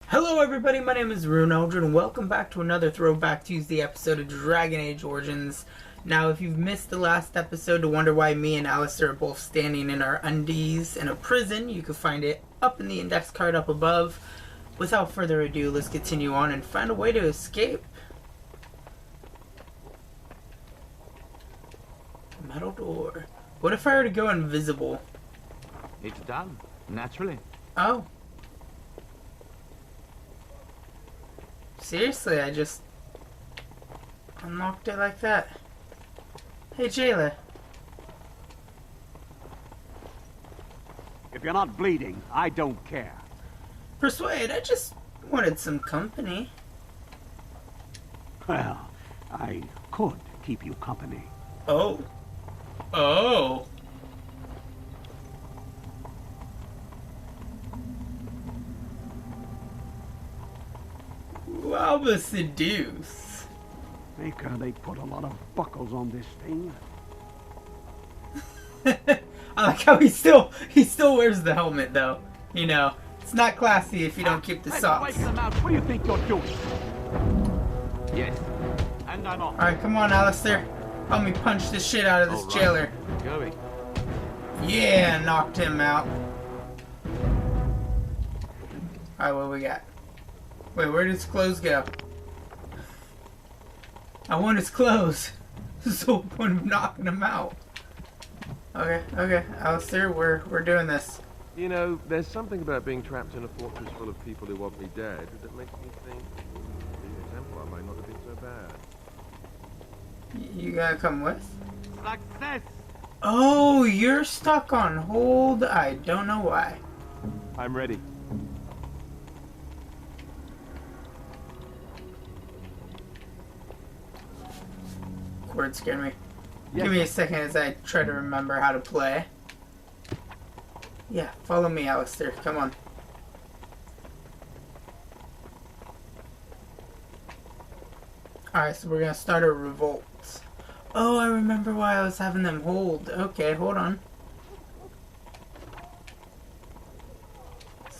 Hello everybody, my name is Rune Eldred and welcome back to another Throwback Tuesday episode of Dragon Age Origins. Now if you've missed the last episode to wonder why me and Alistair are both standing in our undies in a prison, you can find it up in the index card up above. Without further ado, let's continue on and find a way to escape. Metal door. What if I were to go invisible? It's done, naturally. Oh. Seriously, I just unlocked it like that. Hey, Jayla. If you're not bleeding, I don't care. Persuade, I just wanted some company. Well, I could keep you company. Oh. Oh. Alba seduce. Maker, they put a lot of buckles on this thing. I like how he still wears the helmet though. You know, it's not classy if you don't keep the socks. Break them out. What do you think you're doing? Yes. And I'm off. Alright, come on, Alistair. Help me punch the shit out of this jailer. Going. Yeah, knocked him out. Alright, what we got? Wait, where did his clothes go? I want his clothes. There's no point of knocking him out. Okay, Alistair, we're doing this. You know, there's something about being trapped in a fortress full of people who want me dead that makes me think being a Templar might not have been so bad. You gotta come with? Success! Oh, you're stuck on hold. I don't know why. I'm ready. Word scared me. Yes. Give me a second as I try to remember how to play. Yeah, follow me, Alistair. Come on. Alright, so we're gonna start a revolt. Oh, I remember why I was having them hold. Okay, hold on.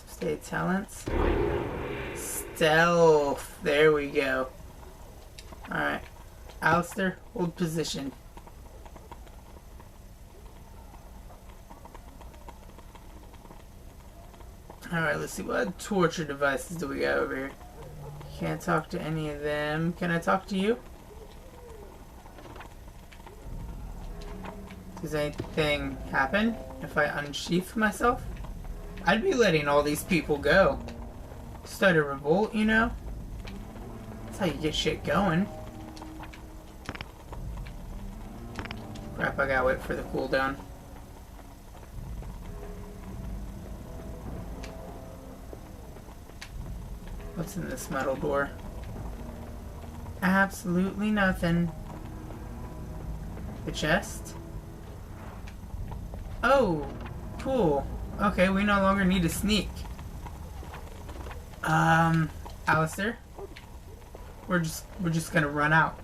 State talents. Stealth. There we go. Alright. Alistair, hold position. Alright, let's see. What torture devices do we got over here? Can't talk to any of them. Can I talk to you? Does anything happen if I unsheath myself? I'd be letting all these people go. Start a revolt, you know? That's how you get shit going. Crap, I gotta wait for the cooldown. What's in this metal door? Absolutely nothing. The chest? Oh, cool. Okay, we no longer need to sneak. Alistair? We're just gonna run out.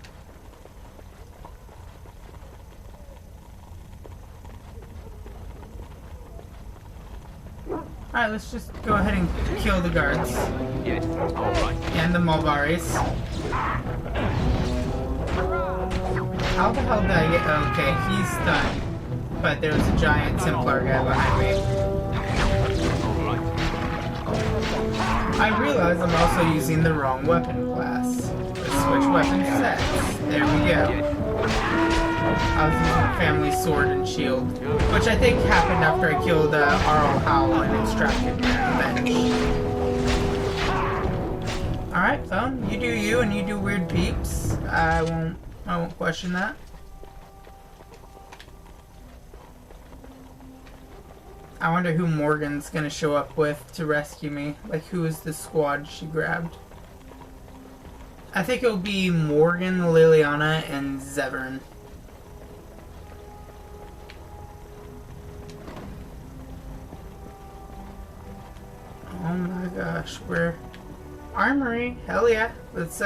Alright, let's just go ahead and kill the guards. Yes. All right. And the Mulbaris. How the hell did I get... Okay, he's stunned. But there was a giant Templar guy behind me. All right. I realize I'm also using the wrong weapon class. Let's switch weapon sets. There we go. Yes. I was using a family sword and shield, which I think happened after I killed Arl Howl and extracted revenge. Alright, phone, you do you and you do weird peeps. I won't question that. I wonder who Morgan's gonna show up with to rescue me. Like, who is the squad she grabbed? I think it'll be Morgan, Liliana, and Zevern. Oh my gosh, we're... Armory? Hell yeah. Let's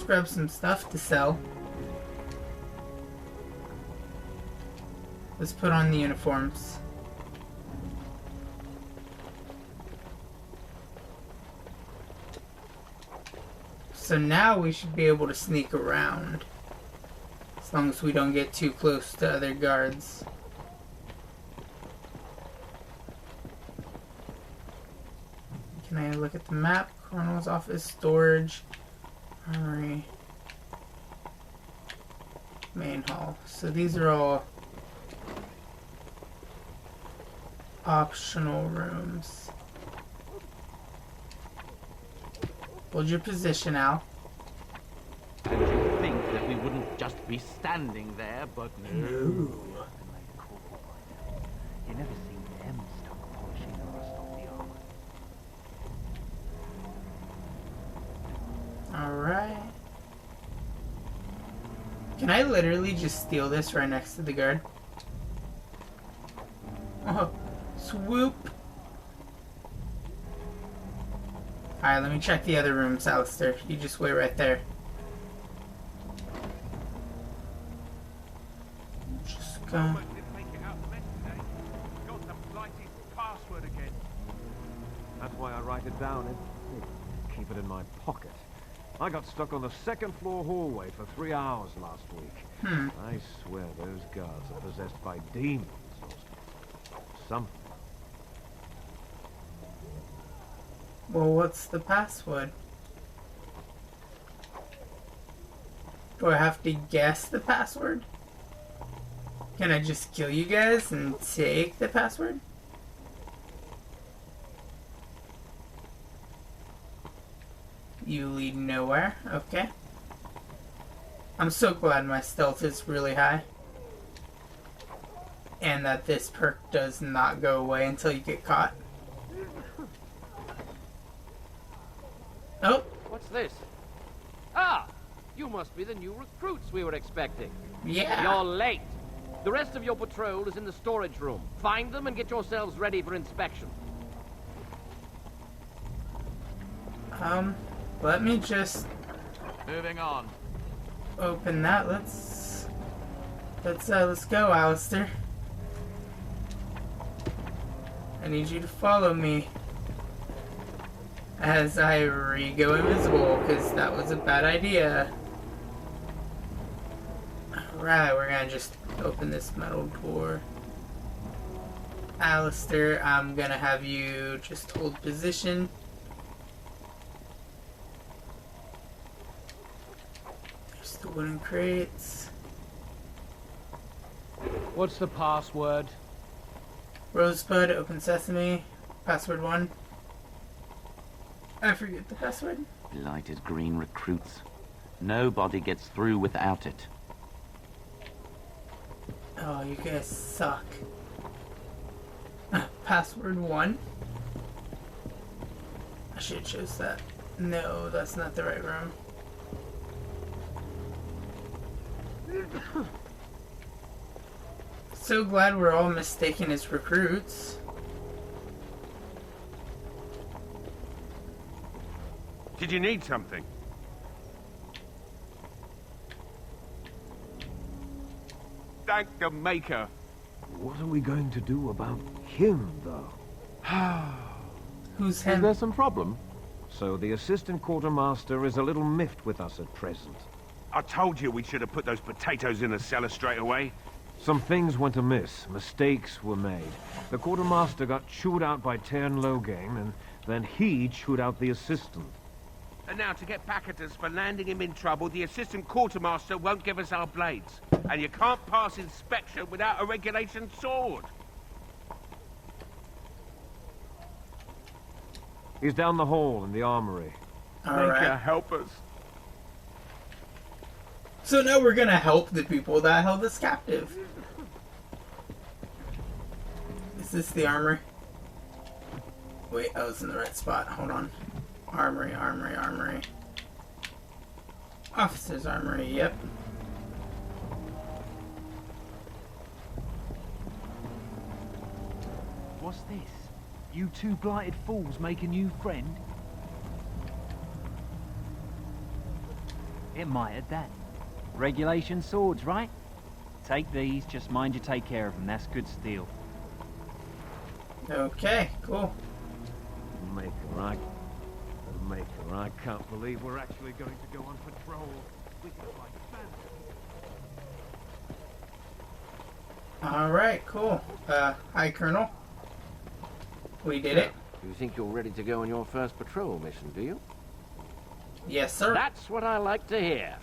grab some stuff to sell. Let's put on the uniforms. So now we should be able to sneak around. As long as we don't get too close to other guards. Can I look at the map? Colonel's office, storage, armory, main hall. So these are all optional rooms. Hold your position, Al. And you think that we wouldn't just be standing there, but no. You never seen them stop polishing the rust off the armor. Alright. Can I literally just steal this right next to the guard? Oh, swoop. Alright, let me check the other rooms, Alistair. You just wait right there. Just go. That's why I write it down and keep it in my pocket. I got stuck on the second floor hallway for 3 hours last week. I swear those guards are possessed by demons or something. Well, what's the password? Do I have to guess the password? Can I just kill you guys and take the password? You lead nowhere. Okay. I'm so glad my stealth is really high. And that this perk does not go away until you get caught. Oh, What's this? Ah! You must be the new recruits we were expecting. yeah. You're late. The rest of your patrol is in the storage room. Find them and get yourselves ready for inspection. Let me just Moving on. open that. Let's go, Alistair. I need you to follow me as I re-go invisible, because that was a bad idea. Alright, we're gonna just open this metal door. Alistair, I'm gonna have you just hold position. There's the wooden crates. What's the password? Rosebud, open sesame. Password 1. I forget the password. Blighted green recruits. Nobody gets through without it. Oh, you guys suck. Password 1. I should have chose that. No, that's not the right room. So glad we're all mistaken as recruits. Did you need something? Thank the Maker. What are we going to do about him, though? Who's Is him? there some problem? So the assistant quartermaster is a little miffed with us at present. I told you we should have put those potatoes in the cellar straight away. Some things went amiss. Mistakes were made. The quartermaster got chewed out by Loghain, and then he chewed out the assistant. And now to get back at us for landing him in trouble, the assistant quartermaster won't give us our blades. And you can't pass inspection without a regulation sword. He's down the hall in the armory. Maker, Alright. help us. So now we're gonna help the people that held us captive. Is this the armory? Wait, I was in the right spot. Hold on. Armory, armory, armory. Officer's armory, yep. What's this? You two blighted fools make a new friend? It might have that. Regulation swords, right? Take these, just mind you take care of them. That's good steel. Okay, cool. Maker, right? The Maker. For I can't believe we're actually going to go on patrol. We can fight bandits. Alright, cool. Hi, Colonel. We did it. You think you're ready to go on your first patrol mission, do you? Yes, sir. That's what I like to hear.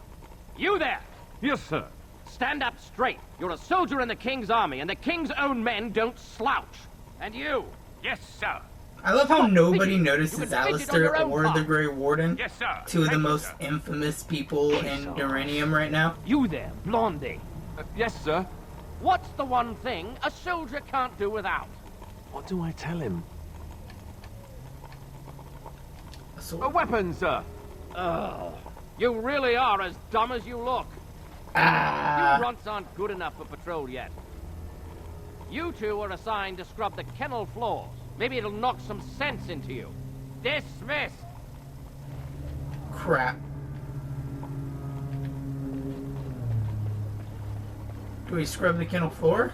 You there! Yes, sir. Stand up straight. You're a soldier in the King's army, and the King's own men don't slouch. And you! Yes, sir. I love how nobody You notices can take it on Alistair your own or the part. Grey Warden. Yes, sir. Two of the Thank you, most sir. infamous people in Duranium right now. You there, Blondie. Yes, sir. What's the one thing a soldier can't do without? What do I tell him? A sword. A weapon, sir. Oh, you really are as dumb as you look. You runts aren't good enough for patrol yet. You two are assigned to scrub the kennel floors. Maybe it'll knock some sense into you. Dismissed! Crap. Do we scrub the kennel floor?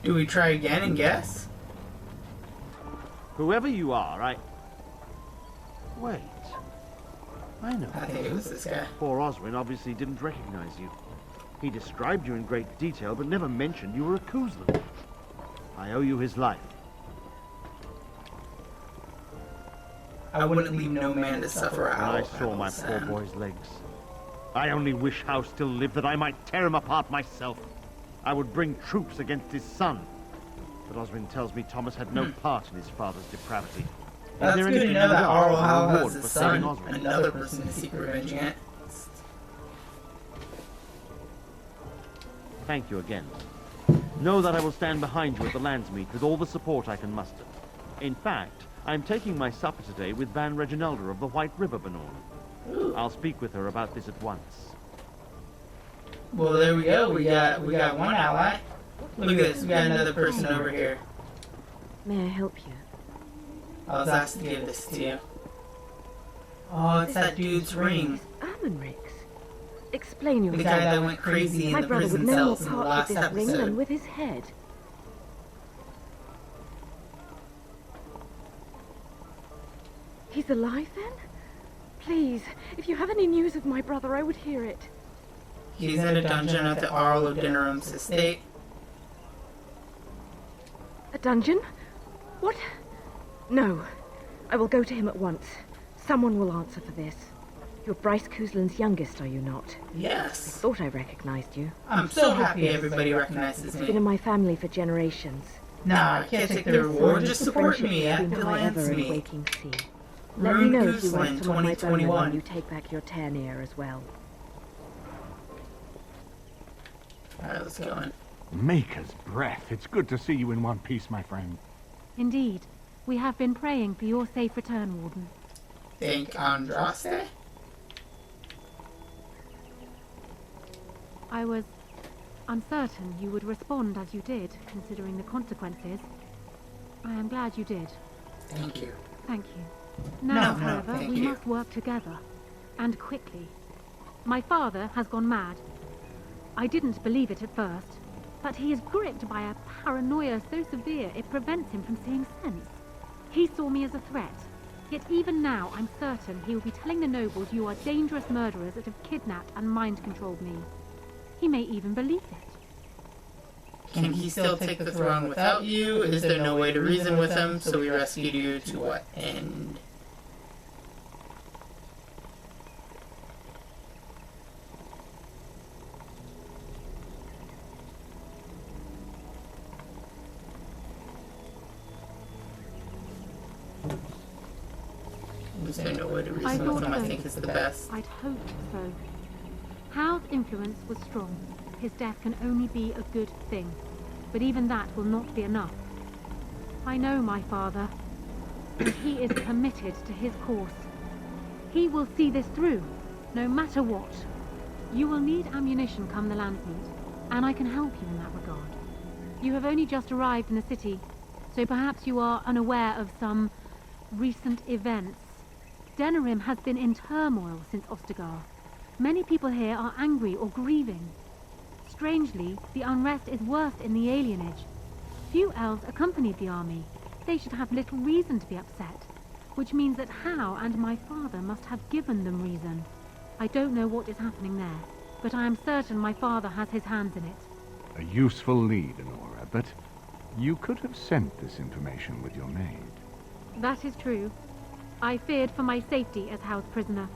Do we try again and guess? Whoever you are, Wait. I know. I think it was this guy. Poor Oswin obviously didn't recognize you. He described you in great detail, but never mentioned you were a Kuzlan. I owe you his life. I wouldn't leave no man to suffer When out. I saw my poor boy's legs, I only wish House still lived that I might tear him apart myself. I would bring troops against his son. But Oswin tells me Thomas had no part in his father's depravity. That's there good to anything know you that know Arl as a Hal reward has his for saving son, Oswin? another person to seek revenge against. Thank you again. Know that I will stand behind you at the Landsmeet with all the support I can muster. In fact, I'm taking my supper today with Van Reginalda of the White River Banon. I'll speak with her about this at once. Well, there we go. We got one ally. Look at this. We got another person over here. May I help you? I was asked to give this to you. Oh, it's that dude's ring. Ermenric's. Explain The yourself. guy that went crazy in My the brother would prison no more cells in the part last with this ring than episode. with his head. He's alive then? Please, if you have any news of my brother, I would hear it. He's in a dungeon at the Arl of Dinnerum's estate. A dungeon? What? No. I will go to him at once. Someone will answer for this. You're Bryce Kuzlan's youngest, are you not? Yes. Thought I recognized you. I'm so happy everybody recognizes Been in me. my family for generations. Nah, I can't take the reward. Just support me at the However, and Landsmeet. waking sea. Let me Rune know if you Kuzlan want some of my bone when 2021. you take back your Ternir as well. Alright, let's go in. Maker's breath. It's good to see you in one piece, my friend. Indeed. We have been praying for your safe return, Warden. Thank Andraste? I was uncertain you would respond as you did, considering the consequences. I am glad you did. Thank you. Thank you. Now, No, however, thank we you. must work together. And quickly. My father has gone mad. I didn't believe it at first, but he is gripped by a paranoia so severe it prevents him from seeing sense. He saw me as a threat, yet even now I'm certain he will be telling the nobles you are dangerous murderers that have kidnapped and mind-controlled me. He may even believe it. Can he still take the throne without you? Is there no way to reason with him? So we rescued you to what end? Is there no way to I reason with thought him? I so. think it's the best. I'd hoped so. Hal's influence was strong. His death can only be a good thing. But even that will not be enough. I know my father. He is committed to his course. He will see this through, no matter what. You will need ammunition come the Landsmeet, and I can help you in that regard. You have only just arrived in the city, so perhaps you are unaware of some recent events. Denerim has been in turmoil since Ostagar. Many people here are angry or grieving. Strangely, the unrest is worst in the Alienage. Few elves accompanied the army. They should have little reason to be upset. which means that Hal and my father must have given them reason. I don't know what is happening there, but I am certain my father has his hands in it. A useful lead, Honora, but you could have sent this information with your maid. That is true. I feared for my safety as Hal's prisoner.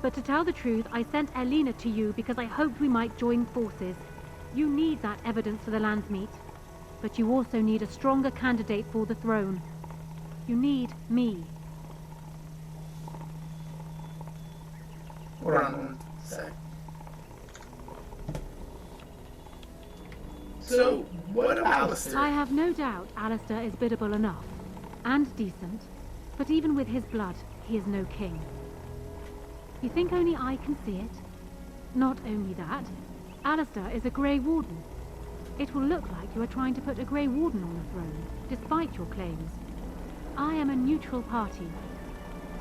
But to tell the truth, I sent Elena to you because I hoped we might join forces. You need that evidence for the Landsmeet. But you also need a stronger candidate for the throne. You need me. Hold on one sec. So, what about Alistair? I have no doubt Alistair is biddable enough. And decent. But even with his blood, he is no king. You think only I can see it? Not only that, Alistair is a Grey Warden. It will look like you are trying to put a Grey Warden on the throne, despite your claims. I am a neutral party,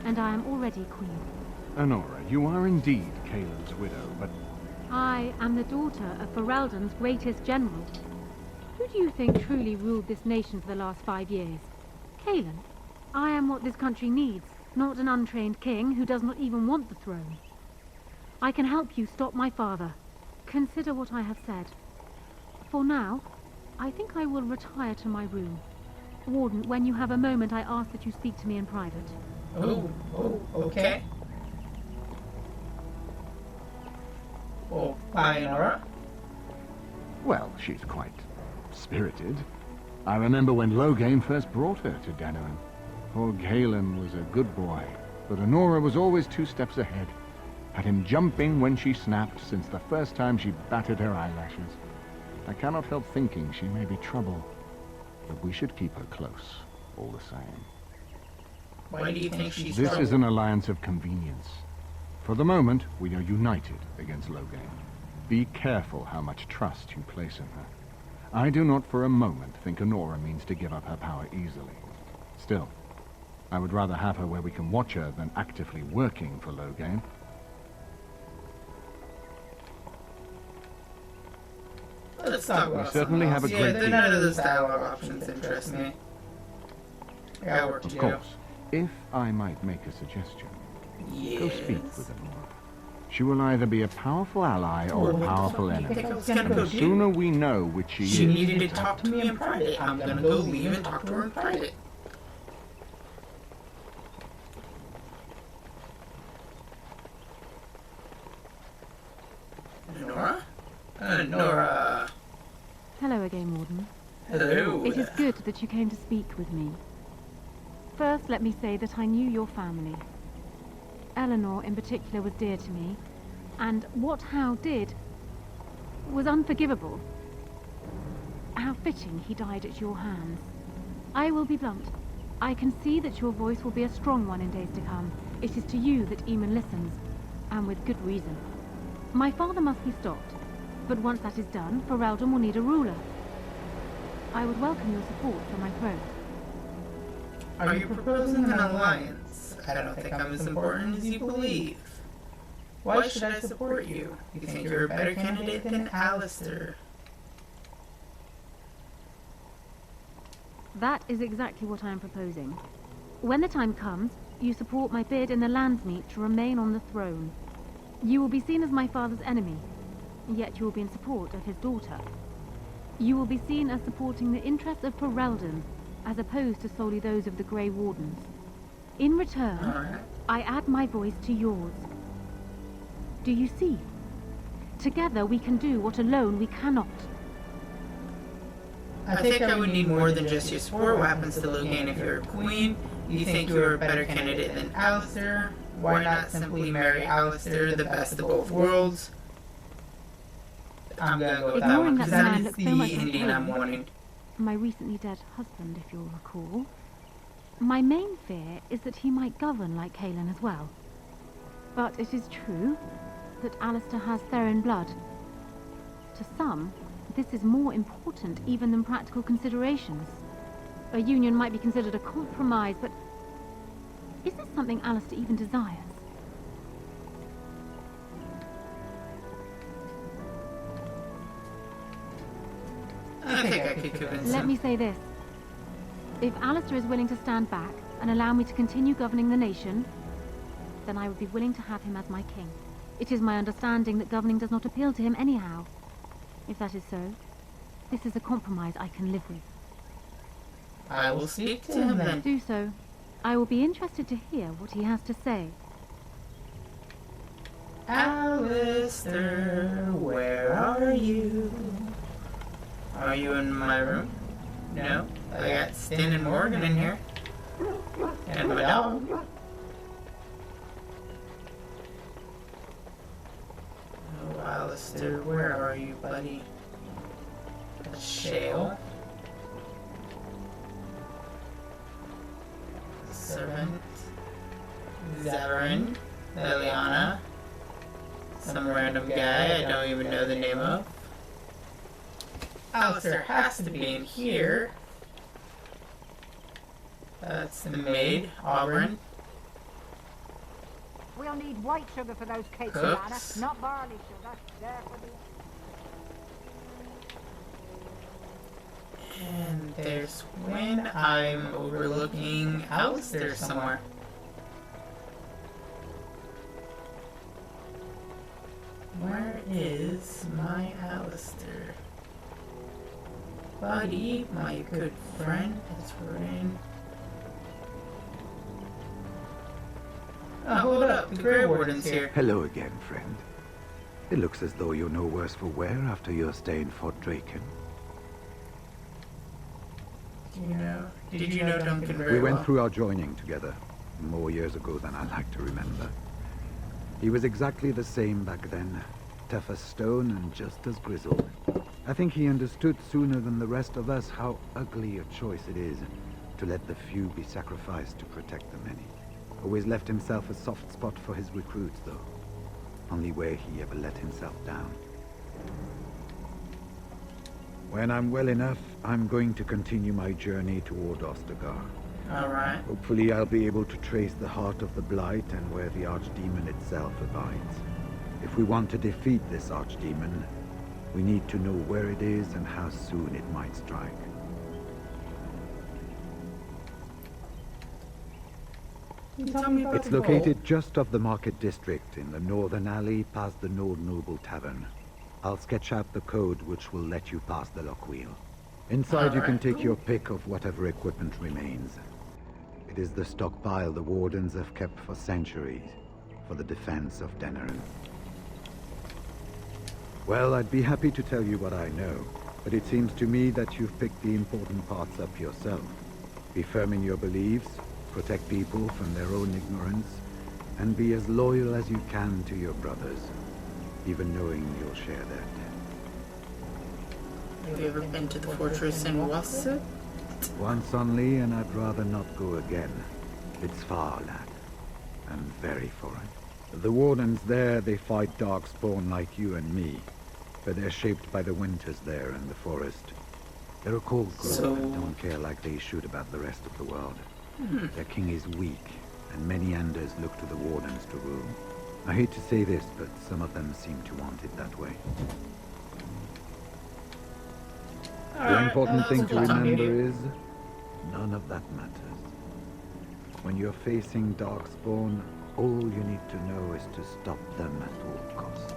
and I am already queen. Honora, you are indeed Caelan's widow, but... I am the daughter of Ferelden's greatest general. Who do you think truly ruled this nation for the last 5 years? Caelan. I am what this country needs, not an untrained king who does not even want the throne. I can help you stop my father. Consider what I have said. For now, I think I will retire to my room. Warden, when you have a moment, I ask that you speak to me in private. Okay. Well, bye, Nora. Well, she's quite spirited. I remember when Loghain first brought her to Danaran. Poor Caelan was a good boy, but Honora was always 2 steps ahead. Had him jumping when she snapped since the first time she batted her eyelashes. I cannot help thinking she may be trouble, but we should keep her close, all the same. Why do you think she's This trouble? is an alliance of convenience. For the moment, we are united against Loghain. Be careful how much trust you place in her. I do not for a moment think Honora means to give up her power easily. Still, I would rather have her where we can watch her than actively working for Loghain. Let's talk about We certainly have a great deal. None of those dialogue options interest me. I got work to Of do. course, if I might make a suggestion, go speak with Honora. She will either be a powerful ally or a powerful enemy. The sooner we know which she is... She needed to talk to me in private. I'm gonna go leave and talk to her in private. Nora? Nora. Hello again, Warden. Hello. It is good that you came to speak with me. First, let me say that I knew your family. Eleanor, in particular, was dear to me, and what Hal did was unforgivable. How fitting he died at your hands. I will be blunt. I can see that your voice will be a strong one in days to come. It is to you that Eamon listens, and with good reason. My father must be stopped, but once that is done, Ferelden will need a ruler. I would welcome your support for my throne. Are you proposing an alliance? I don't think I'm as important as you believe. Why should I support you? You think you're a better candidate than Alistair? That is exactly what I am proposing. When the time comes, you support my bid in the Landsmeet to remain on the throne. You will be seen as my father's enemy, yet you will be in support of his daughter. You will be seen as supporting the interests of Ferelden, as opposed to solely those of the Grey Wardens. In return, I add my voice to yours. Do you see? Together we can do what alone we cannot. I think I would need more than just your support. What happens to Loghain if you're a queen? You think you're a better candidate than Alistair? Why not simply marry Alistair, the best of both worlds? I'm gonna go with that one, because that is the ending I'm wanting. My recently dead husband, if you'll recall. My main fear is that he might govern like Caelan as well. But it is true that Alistair has Therin blood. To some, this is more important even than practical considerations. A union might be considered a compromise, but is this something Alistair even desires? I think I could convince him. Let me say this. If Alistair is willing to stand back, and allow me to continue governing the nation, then I would be willing to have him as my king. It is my understanding that governing does not appeal to him anyhow. If that is so, this is a compromise I can live with. I will speak to him then. Do so. I will be interested to hear what he has to say. Alistair, where are you? Are you in my room? No? I got Stin and Morgan in here. And my dog. Oh, Alistair, where are you, buddy? Shale. Servant. Zarin. Liliana. Some random guy I don't even know the name of. Alistair has to be in here. That's the maid, Auburn. We'll need white sugar for those cakes, Cooks. Alana, not barley sugar. There for the... And there's when I'm overlooking Alistair somewhere. Where is my Alistair? Buddy, my good friend, it's Warden. Oh, hold up, the Grey Warden's here. Hello again, friend. It looks as though you're no worse for wear after your stay in Fort Draken. Did you know Duncan very We went well? through our joining together, more years ago than I like to remember. He was exactly the same back then, tough as stone and just as grizzled. I think he understood sooner than the rest of us how ugly a choice it is to let the few be sacrificed to protect the many. Always left himself a soft spot for his recruits, though. Only where he ever let himself down. When I'm well enough, I'm going to continue my journey toward Ostagar. Alright. Hopefully I'll be able to trace the heart of the Blight and where the Archdemon itself abides. If we want to defeat this Archdemon, we need to know where it is and how soon it might strike. It's located just off the Market District in the northern alley past the Nord Noble Tavern. I'll sketch out the code which will let you pass the lock wheel. Inside you can take your pick of whatever equipment remains. It is the stockpile the Wardens have kept for centuries for the defense of Denerim. Well, I'd be happy to tell you what I know, but it seems to me that you've picked the important parts up yourself. Be firm in your beliefs, protect people from their own ignorance, and be as loyal as you can to your brothers, even knowing you'll share their death. Have you ever been to the fortress in Wasset? Once only, and I'd rather not go again. It's far, lad, and very foreign. The Wardens there, they fight darkspawn like you and me, but they're shaped by the winters there and the forest. They're a cold group and don't care like they should about the rest of the world. Their king is weak, and many Anders look to the Wardens to rule. I hate to say this, but some of them seem to want it that way. The important thing to remember is, none of that matters. When you're facing Darkspawn, all you need to know is to stop them at all costs.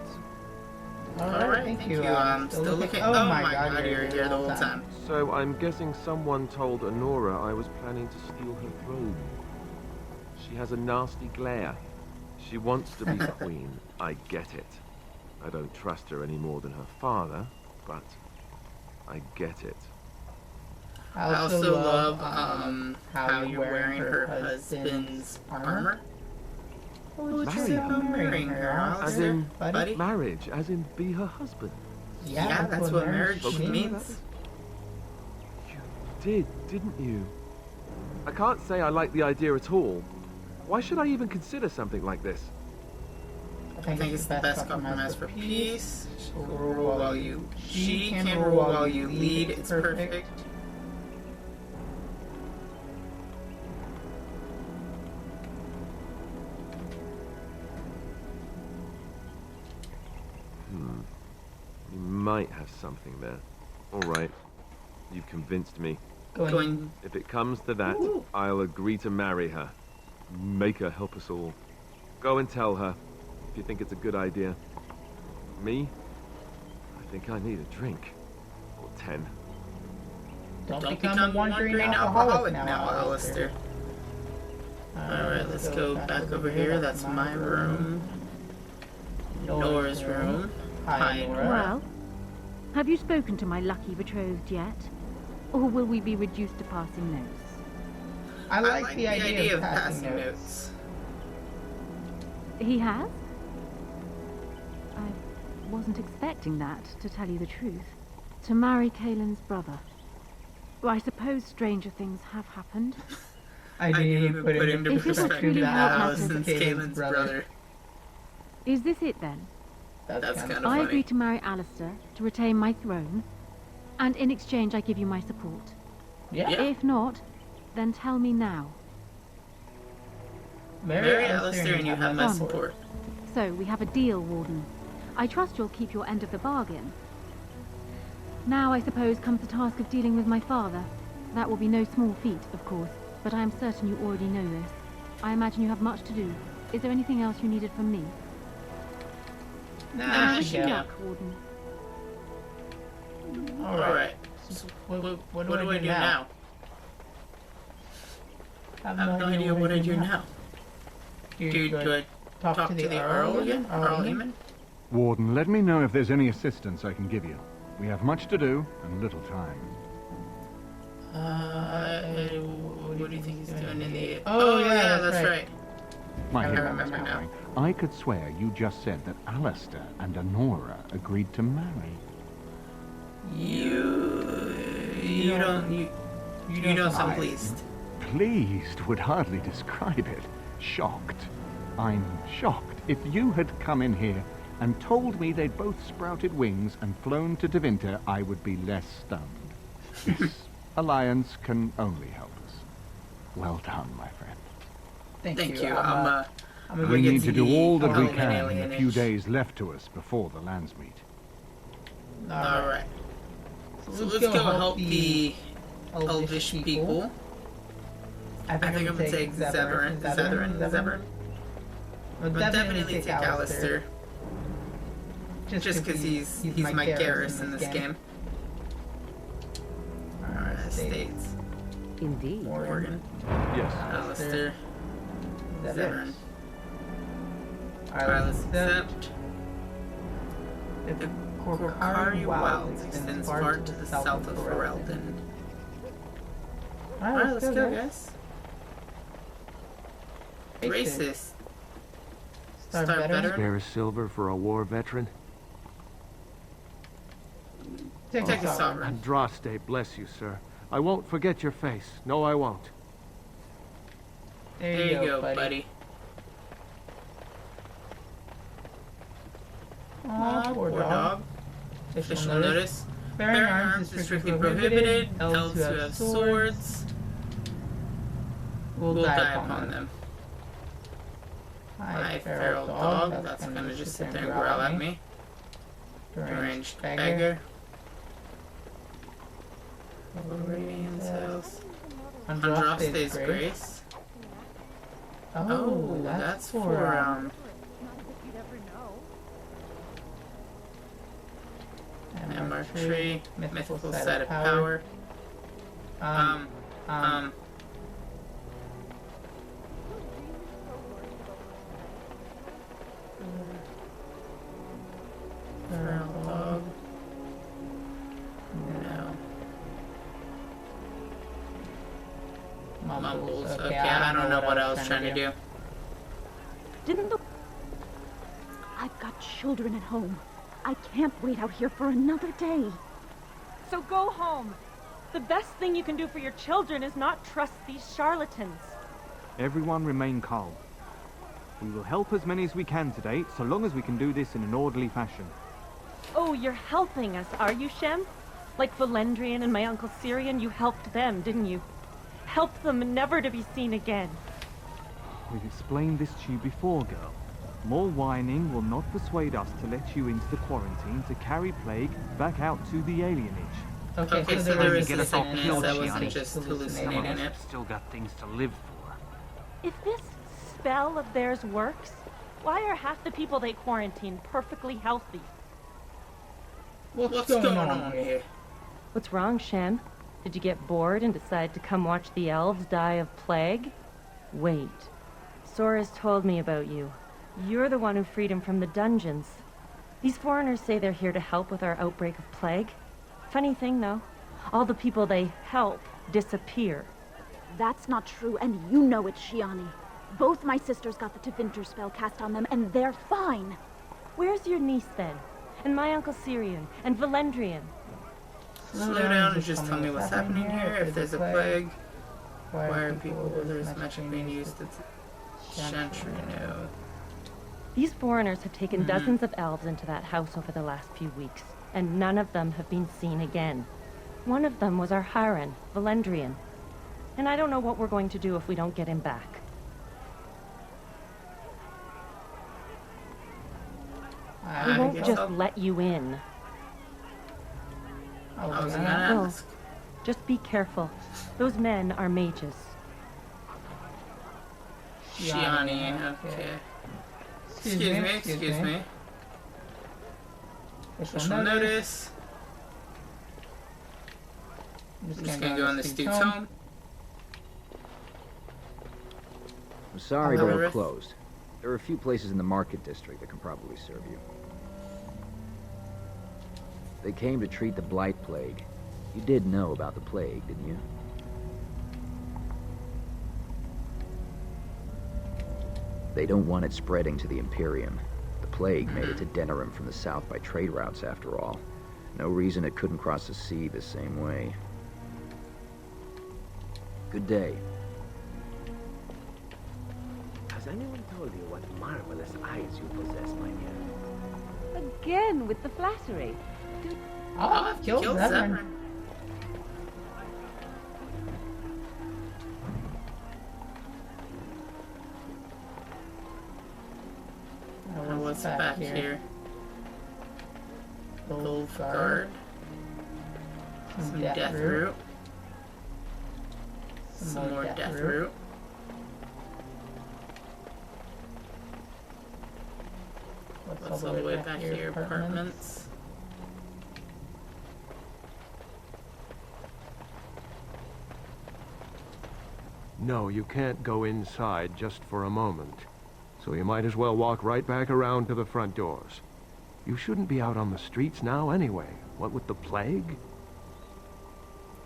Alright, thank you. I'm still looking. Oh my god, you're here the whole time. So I'm guessing someone told Honora I was planning to steal her throne. She has a nasty glare. She wants to be queen. I get it. I don't trust her any more than her father, but I get it. I also love how you're wearing her husband's armor. What would you say about marrying her, As in, buddy? marriage, as in be her husband. Yeah, that's what marriage means. You did, didn't you? I can't say I like the idea at all. Why should I even consider something like this? I think it's the best compromise for peace. She can rule while you lead. It's perfect. You might have something there. All right. You've convinced me. Going... If it comes to that, I'll agree to marry her. Make her help us all. Go and tell her, if you think it's a good idea. Me? I think I need a drink. Or 10. Don't become a wandering alcoholic now, Alistair. Alright, let's go back over here. That's my room. Nora's room. Hi, Nora. Well, have you spoken to my lucky betrothed yet? Or will we be reduced to passing notes? I like the idea of passing notes. He has? I wasn't expecting that, to tell you the truth. To marry Kaelin's brother. Well, I suppose stranger things have happened. I didn't even put into perspective that Alison's Kaelin's brother. Is this it then? That's kind of I funny. agree to marry Alistair to retain my throne, and in exchange I give you my support. Yeah. If not, then tell me now. Marry Alistair and you have my support. So, we have a deal, Warden. I trust you'll keep your end of the bargain. Now, I suppose, comes the task of dealing with my father. That will be no small feat, of course, but I am certain you already know this. I imagine you have much to do. Is there anything else you needed from me? Nah, wish you luck, Warden. Alright. So what do I do now? I have no idea what I do now. Do I talk to the Earl again? Earl Eamon? Warden, let me know if there's any assistance I can give you. We have much to do and little time. What do you think he's doing in the... Oh, yeah, that's right. My I hero, remember now. I could swear you just said that Alistair and Honora agreed to marry. You don't sound pleased. Pleased would hardly describe it. Shocked. I'm shocked. If you had come in here and told me they'd both sprouted wings and flown to Tevinter, I would be less stunned. This alliance can only help us. Well done, my friend. Thank you. I'm We need to do all that we Elven can in the few Alienage. days left to us before the Landsmeet. Alright. So let's go help the elvish people. I think I'm gonna take Zevran. I'll definitely take Alistair. Just because he's my Garrus in this game. Alright, Estates. Indeed. Warden. Yes. Alistair. Zevran. Alright, let's accept. The Korkari Wilds extends far to the south of Ferelden. Alright, let's go, guys. Racist. Star veteran. Spare a silver for a war veteran? Take a sovereign. Andraste, bless you, sir. I won't forget your face. No, I won't. There you go, buddy. Aw, poor dog. Official notice. Bearing arms is strictly prohibited. Elves who have swords will die upon them. Hi, feral dog. That's gonna just sit there and growl at me. Deranged beggar. Radiant's house. Andraste's grace. Oh, that's for Ember tree, mythical set of power. Feral dog. No. Mumbles. Okay, I don't know what I was trying to do. Didn't the... I've got children at home. I can't wait out here for another day. So go home. The best thing you can do for your children is not trust these charlatans. Everyone remain calm. We will help as many as we can today, so long as we can do this in an orderly fashion. Oh, you're helping us, are you, Shem? Like Valendrian and my Uncle Syrian, you helped them, didn't you? Helped them never to be seen again. We've explained this to you before, girl. More whining will not persuade us to let you into the quarantine to carry plague back out to the alienage. Okay, so there is get a us all sickness. killed, I wasn't Shiani. just Some of hallucinating us it. have still got things to live for. If this spell of theirs works, why are half the people they quarantine perfectly healthy? What's going on here? What's wrong, Shem? Did you get bored and decide to come watch the elves die of plague? Wait. Sora's told me about you. You're the one who freed him from the dungeons. These foreigners say they're here to help with our outbreak of plague. Funny thing, though. All the people they help disappear. That's not true, and you know it, Shiani. Both my sisters got the Tevinter spell cast on them, and they're fine. Where's your niece, then? And my Uncle Syrian? And Valendrian? Slow down and just tell me what's happening here. If there's a plague, why are people where there's magic being used at Chantrino? These foreigners have taken dozens of elves into that house over the last few weeks, and none of them have been seen again. One of them was our Hiren, Valendrian. And I don't know what we're going to do if we don't get him back. We won't just let you in. I was gonna ask. Just be careful. Those men are mages. Shiani, okay. Excuse me. Special notice. I'm just gonna go in the Steve's home. I'm sorry, but we're closed. There are a few places in the market district that can probably serve you. They came to treat the blight plague. You did know about the plague, didn't you? They don't want it spreading to the Imperium. The plague made it to Denerim from the south by trade routes, after all. No reason it couldn't cross the sea the same way. Good day. Has anyone told you what marvelous eyes you possess, my dear? Again with the flattery. I've killed Zevran. What's back here? Golf guard. Some death root. Some more death root. What's all the way back here? Apartments. No, you can't go inside just for a moment. So you might as well walk right back around to the front doors. You shouldn't be out on the streets now anyway. What with the plague?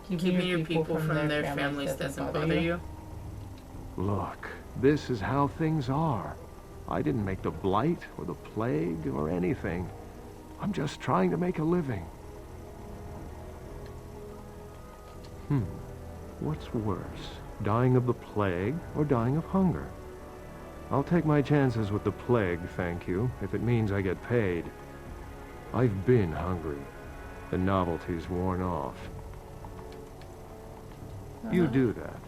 Keeping your people from their families doesn't bother you? Look, this is how things are. I didn't make the blight or the plague or anything. I'm just trying to make a living. What's worse? Dying of the plague or dying of hunger? I'll take my chances with the plague, thank you, if it means I get paid. I've been hungry. The novelty's worn off. You do that.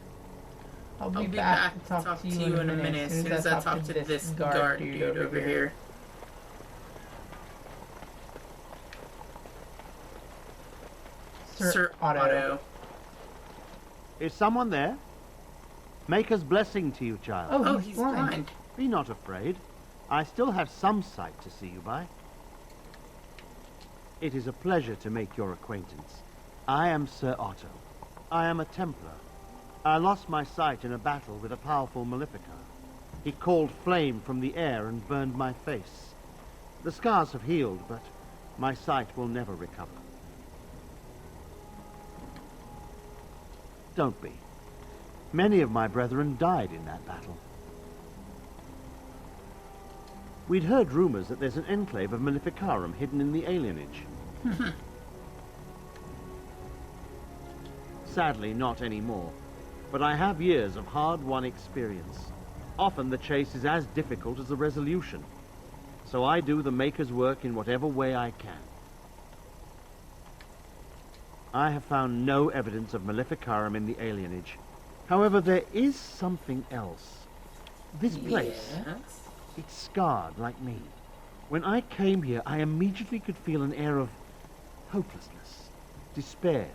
I'll be back to talk to you in a minute as soon as I talk to this guard dude over here. Sir Otto. Is someone there? Maker's blessing to you, child. Oh, he's blind. Be not afraid. I still have some sight to see you by. It is a pleasure to make your acquaintance. I am Sir Otto. I am a Templar. I lost my sight in a battle with a powerful Maleficar. He called flame from the air and burned my face. The scars have healed, but my sight will never recover. Don't be. Many of my brethren died in that battle. We'd heard rumors that there's an enclave of Maleficarum hidden in the Alienage. Sadly, not anymore. But I have years of hard-won experience. Often the chase is as difficult as the resolution. So I do the Maker's work in whatever way I can. I have found no evidence of Maleficarum in the Alienage. However, there is something else. This place, it's scarred like me. When I came here, I immediately could feel an air of hopelessness. despair.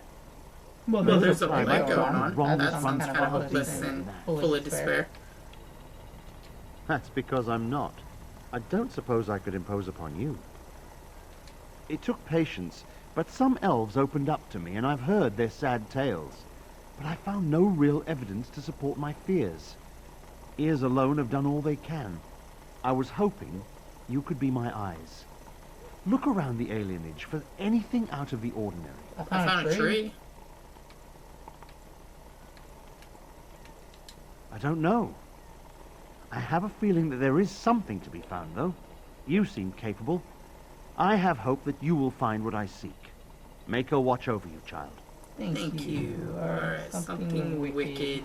Well, there's a plague plague going on. wrong That runs sounds kind of far hopeless deeper and than that. full of despair. That's because I'm not. I don't suppose I could impose upon you. It took patience, but some elves opened up to me, and I've heard their sad tales. But I found no real evidence to support my fears. Ears alone have done all they can. I was hoping you could be my eyes. Look around the alienage for anything out of the ordinary. I found a tree. I don't know. I have a feeling that there is something to be found, though. You seem capable. I have hope that you will find what I seek. Mako watch over you, child. Thank you. Alright, something wicked.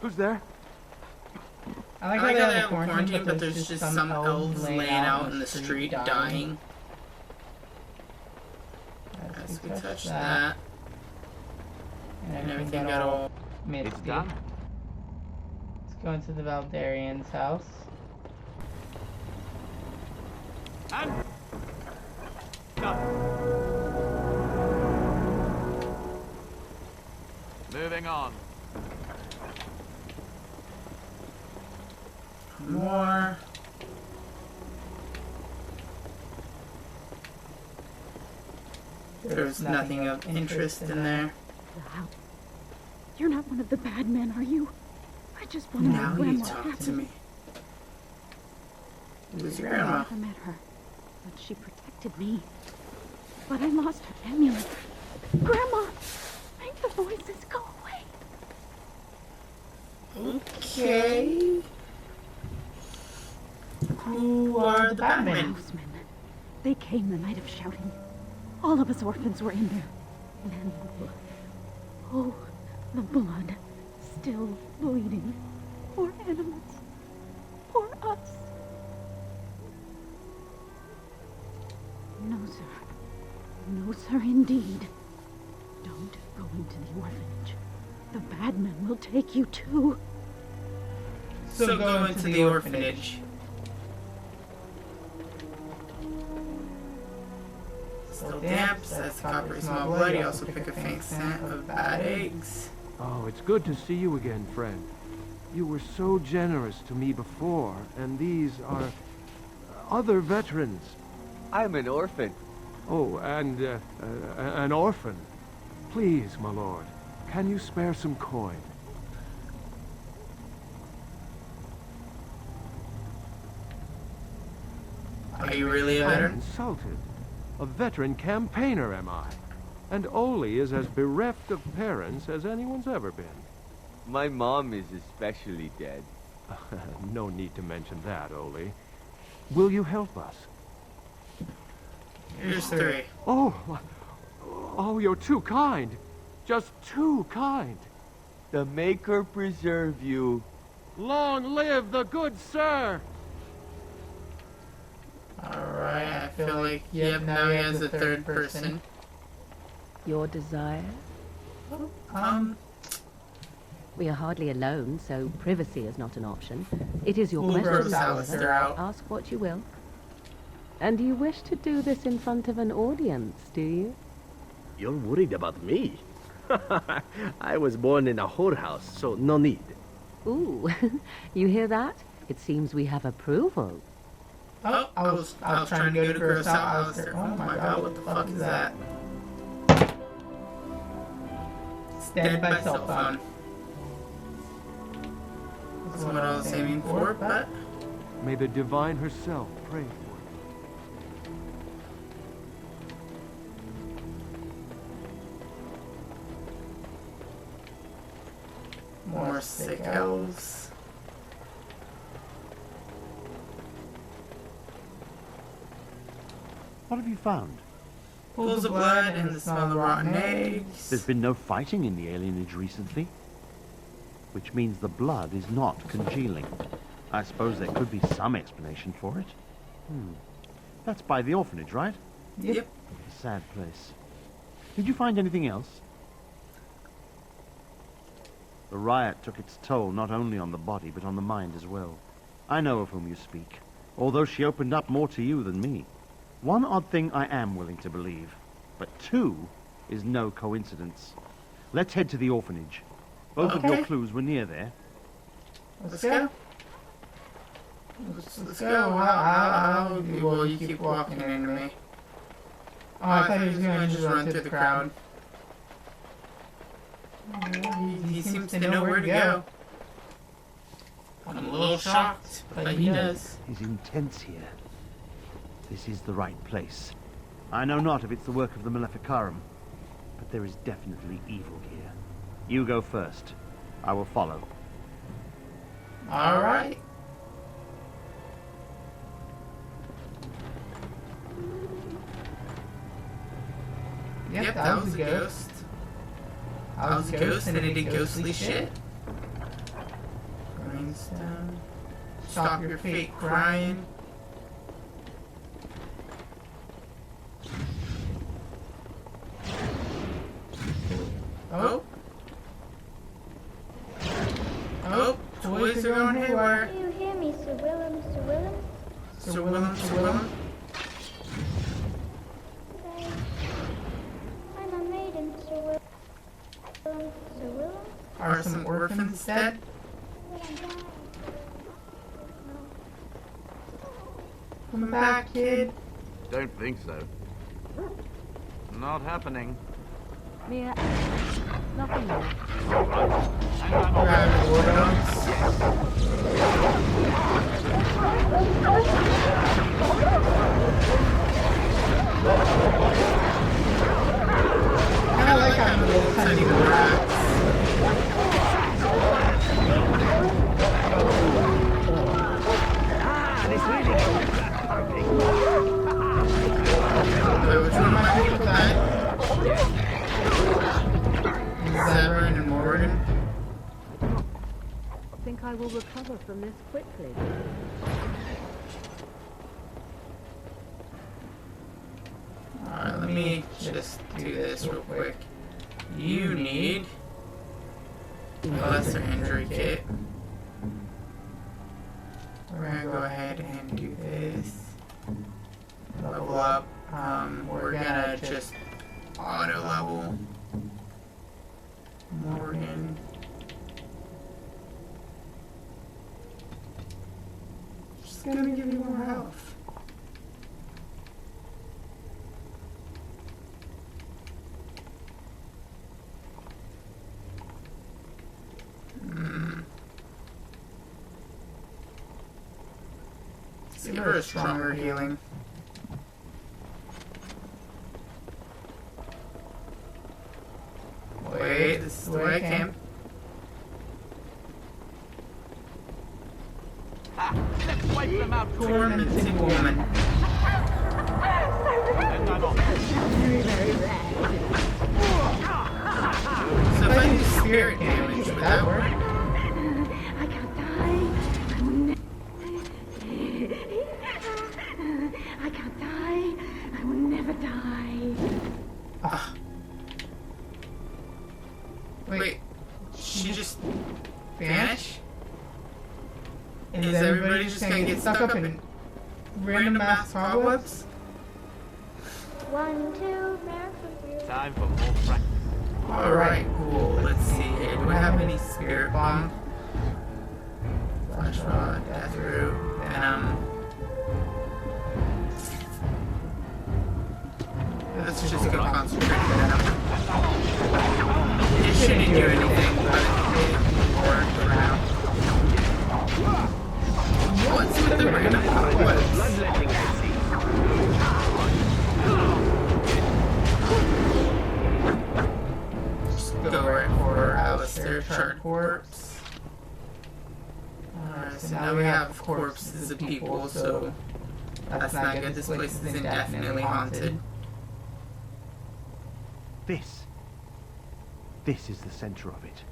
Who's there? I like how they have a quarantine, but there's just some elves laying out in the street dying. As we touch that. And everything got all misty. It's done. Let's go into the Valdarian's house. And done. Moving on. More. There's nothing of interest in there. Wow. You're not one of the bad men, are you? I just want to know where you talk to me. Who's your grandma? I never met her, but she protected me. But I lost her amulet. Grandma, make the voices go away. Okay. Who are the Batmen? Housemen. They came the night of shouting. All of us orphans were in there. Men, oh, the blood, still bleeding. Poor animals. Poor us. No, sir. No, sir, indeed. Don't go into the orphanage. The bad men will take you too. So go into the orphanage. Still damp, says coppery smell blood. You also pick a faint scent of bad eggs. Oh, it's good to see you again, friend. You were so generous to me before, and these are other veterans. I'm an orphan. Oh, and an orphan. Please, my lord, can you spare some coin? Are you really a veteran? I'm insulted. A veteran campaigner, am I? And Oli is as bereft of parents as anyone's ever been. My mom is especially dead. No need to mention that, Oli. Will you help us? Here's 3. Oh, you're too kind. Just too kind. The Maker preserve you. Long live the good sir! Alright, I feel like, yep, now he has a third person. Your desire? We are hardly alone, so privacy is not an option. It is your question, Alistair out. Ask what you will. And you wish to do this in front of an audience, do you? You're worried about me? I was born in a whorehouse, so no need. Ooh, you hear that? It seems we have approval. Oh, I was trying to go to gross out Alistair. Oh my god, what the fuck is that? Dead by cell phone. That's what I was aiming for, but... May the divine herself pray for you. More sick elves. What have you found? Pools of blood and the smell of rotten eggs. There's been no fighting in the alienage recently, which means the blood is not congealing. I suppose there could be some explanation for it. That's by the orphanage, right? Yep. A sad place. Did you find anything else? The riot took its toll not only on the body, but on the mind as well. I know of whom you speak. although she opened up more to you than me. One odd thing I am willing to believe, but two is no coincidence. Let's head to the orphanage. Both of your clues were near there. Let's go. Let's go. Well, you keep walking into me. Oh, I thought he was going to just run through the crowd. He seems to know where to go. I'm a little shocked, but he does. He's intense here. This is the right place. I know not if it's the work of the Maleficarum, but there is definitely evil here. You go first. I will follow. All right. Yep, that was a ghost. I was a ghost and it did ghostly shit. Grindstone. Stop your fake crying. Oh. Oh, toys are going haywire. Do you hear me, Sir Willem, Sir Willem? Sir Willem, Sir Willem? I'm a maiden, Sir Willem. Sir Willem? Are some orphans dead? Come back, kid. Don't think so. Not happening. Mere nothing more. Grab the Warden. I like having the little tiny rats. Wait, which one am I with that? Zevran and Warden. I think I will recover from this quickly. Alright, let me just do this real quick. You need a lesser injury kit. We're gonna go ahead and do this. Level up. We're gonna just auto level Morgan. Just gonna give you more health. Give her a stronger healing. Wait, this is the way I came. Let's wipe them out. Tormented woman. So if I do spirit damage, would that work? I can't die. I can't die. I will never die. Ah. Wait, she just vanished? Is everybody just gonna get stuck up in random mass cobwebs? 1, 2, miracle. Time for more practice. Alright, cool. Let's see here. Do I have any spirit bomb? Flash rod, death root, venom. Let's just go concentrate venom. It shouldn't do anything, but it worked for now. What's with the random cobwebs? Bloodletting, I see. Just go right for Alistair, charred corpse. Alright, so now we have corpses of people, so that's not good. This place is indefinitely haunted. This is the center of it.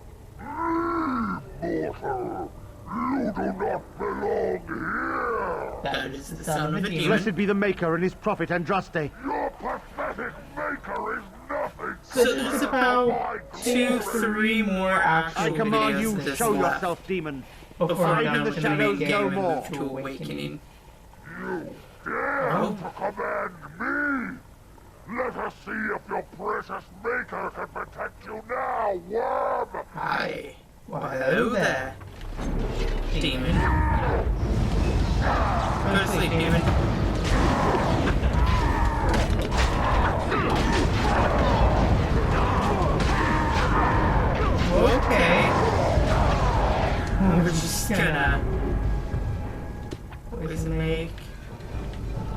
You do not belong here! That is the son of a demon. Blessed be the Maker and his prophet Andraste. Your pathetic maker is nothing! So there's about 2, 3 more actual I command videos you, this show left yourself, demon. before I'm Hide done in the with the main shadows game no and more. move to Awakening. You dare to command me? Let us see if your precious maker can protect you now, worm! Hi. Well, hello there, demon. Go to sleep, demon. Okay. We're just gonna poison make.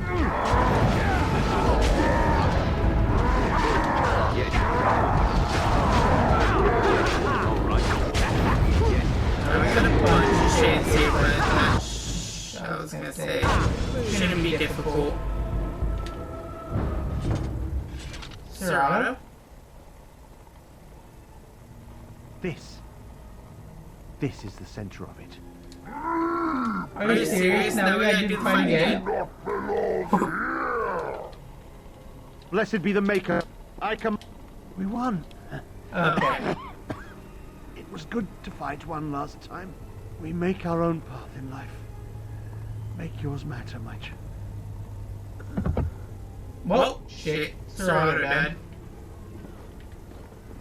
I was gonna punch Shane's here, but I was gonna say shouldn't be difficult. Serrato? This is the center of it. Are you serious? Now we gotta do the fight again? Blessed be the Maker. We won. Okay. It was good to fight one last time. We make our own path in life. Make yours matter, my child. Well, shit. Serrato dead.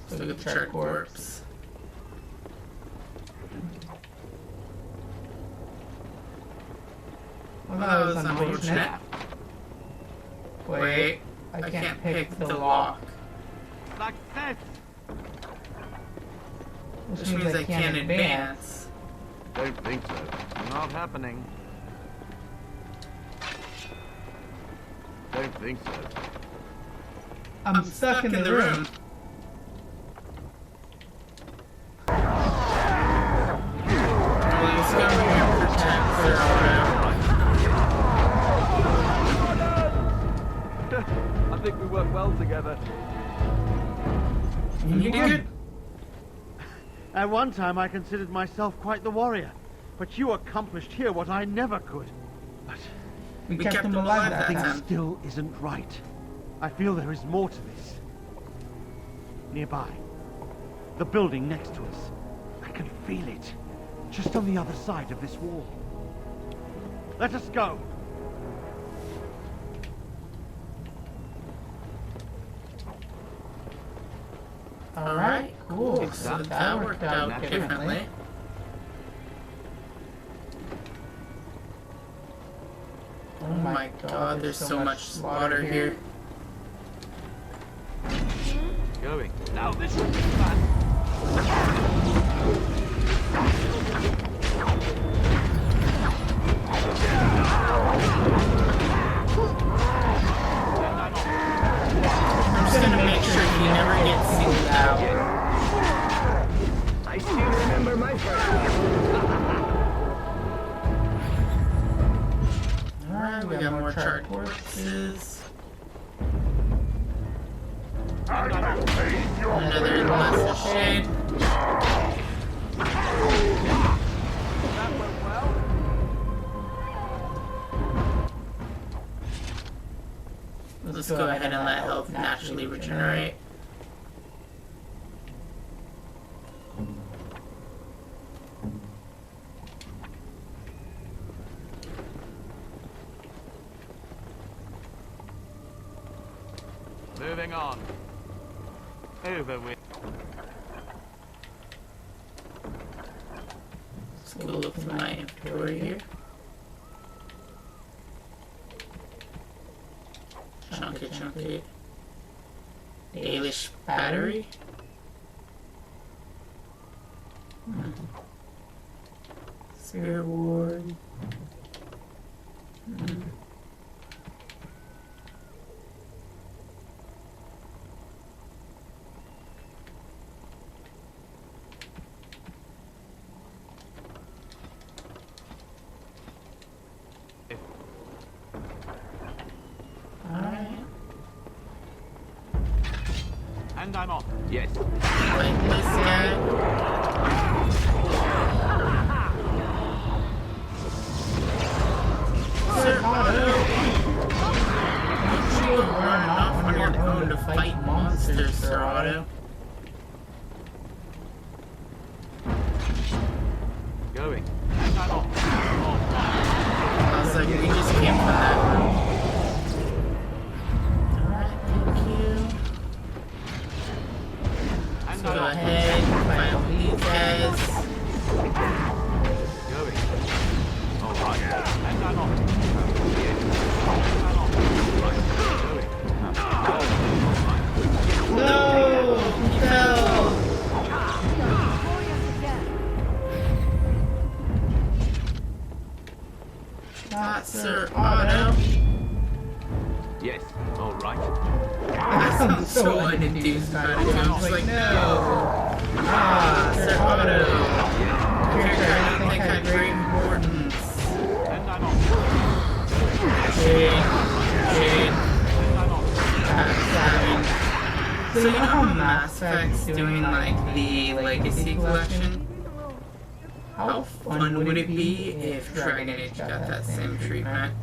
Still got the chart corpse. Well, that was unfortunate. Wait, I can't pick the lock. Success! Which means I can't advance. Don't think so. Not happening. Don't think so. I'm stuck in the room. Let's go over here and protect Serrato. I think we work well together. You did. At one time I considered myself quite the warrior, but you accomplished here what I never could. But we kept him alive that thing time. Still isn't right. I feel there is more to this. Nearby, the building next to us. I can feel it, just on the other side of this wall. Let us go. Alright, cool. So that worked out differently. Oh my god, there's so much slaughter here. Going. Now this should be fun. I'm just gonna make sure he never gets singled out. I still remember my first Alright, we got more charred corpses. Another lesser shade. Let's go ahead and let health naturally regenerate. Moving on. Over with. Let's go look through my inventory here. Chunky. Dalish battery. Spirit ward. And I'm off. Yes. Like this guy. Serrato! Don't you run off on your own to fight monsters, Serrato. Going. And I'm off. I was like, we just came from not Sir Otto. Yes, all right. I sound so unenthused about it. I'm just like, no. Ah, Sir Otto. A character I don't think had great importance. Jade. So you know how Mass Effect's doing like the Legacy Collection? How fun would it be if Dragon Age got that same treatment?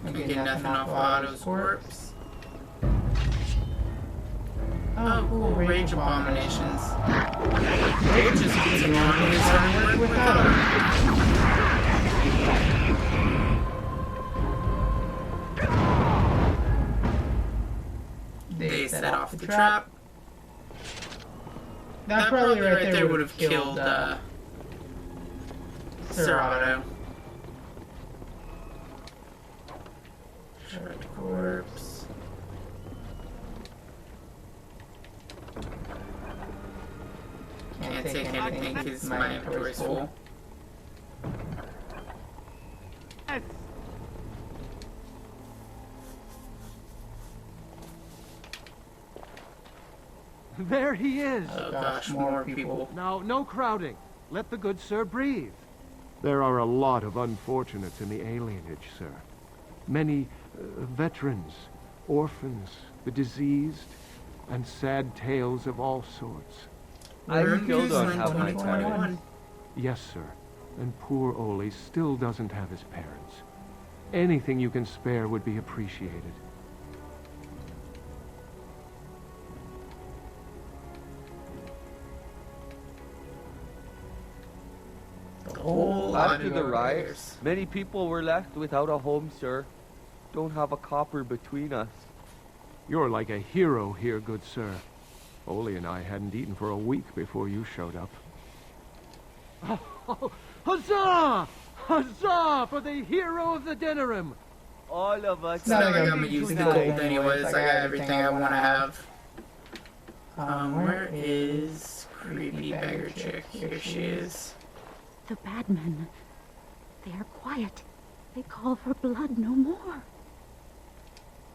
You get nothing off Otto's corpse. Oh, cool, Rage Abominations. Rage just keeps on his own work without him. They set off the trap. That probably right there would have killed Sir Otto. Shard corpse. Can't take anything because my inventory's full. There he is! Oh gosh, more people. Now, no crowding. Let the good sir breathe. There are a lot of unfortunates in the alienage, sir. Many veterans, orphans, the diseased, and sad tales of all sorts. I still don't have my parents. Yes, sir. And poor Oli still doesn't have his parents. Anything you can spare would be appreciated. After the riots, many people were left without a home, sir. Don't have a copper between us. You're like a hero here, good sir. Oli and I hadn't eaten for a week before you showed up. Oh, huzzah! Huzzah for the hero of the Denerim! All of us. It's not like I'm gonna use the gold anyways. I got everything I want to have. Where is creepy beggar chick? Here she is. The bad men. They are quiet. They call for blood no more.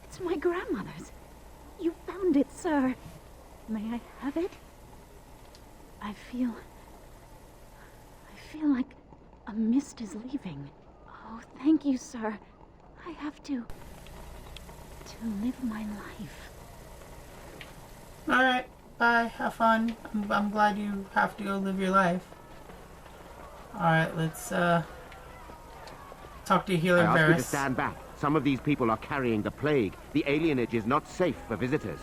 It's my grandmother's. You found it, sir. May I have it? I feel like a mist is leaving. Oh, thank you, sir. I have to live my life. Alright, bye. Have fun. I'm glad you have to go live your life. Alright, let's talk to Healer I ask you to Varys. stand back. Some of these people are carrying the plague. The alienage is not safe for visitors.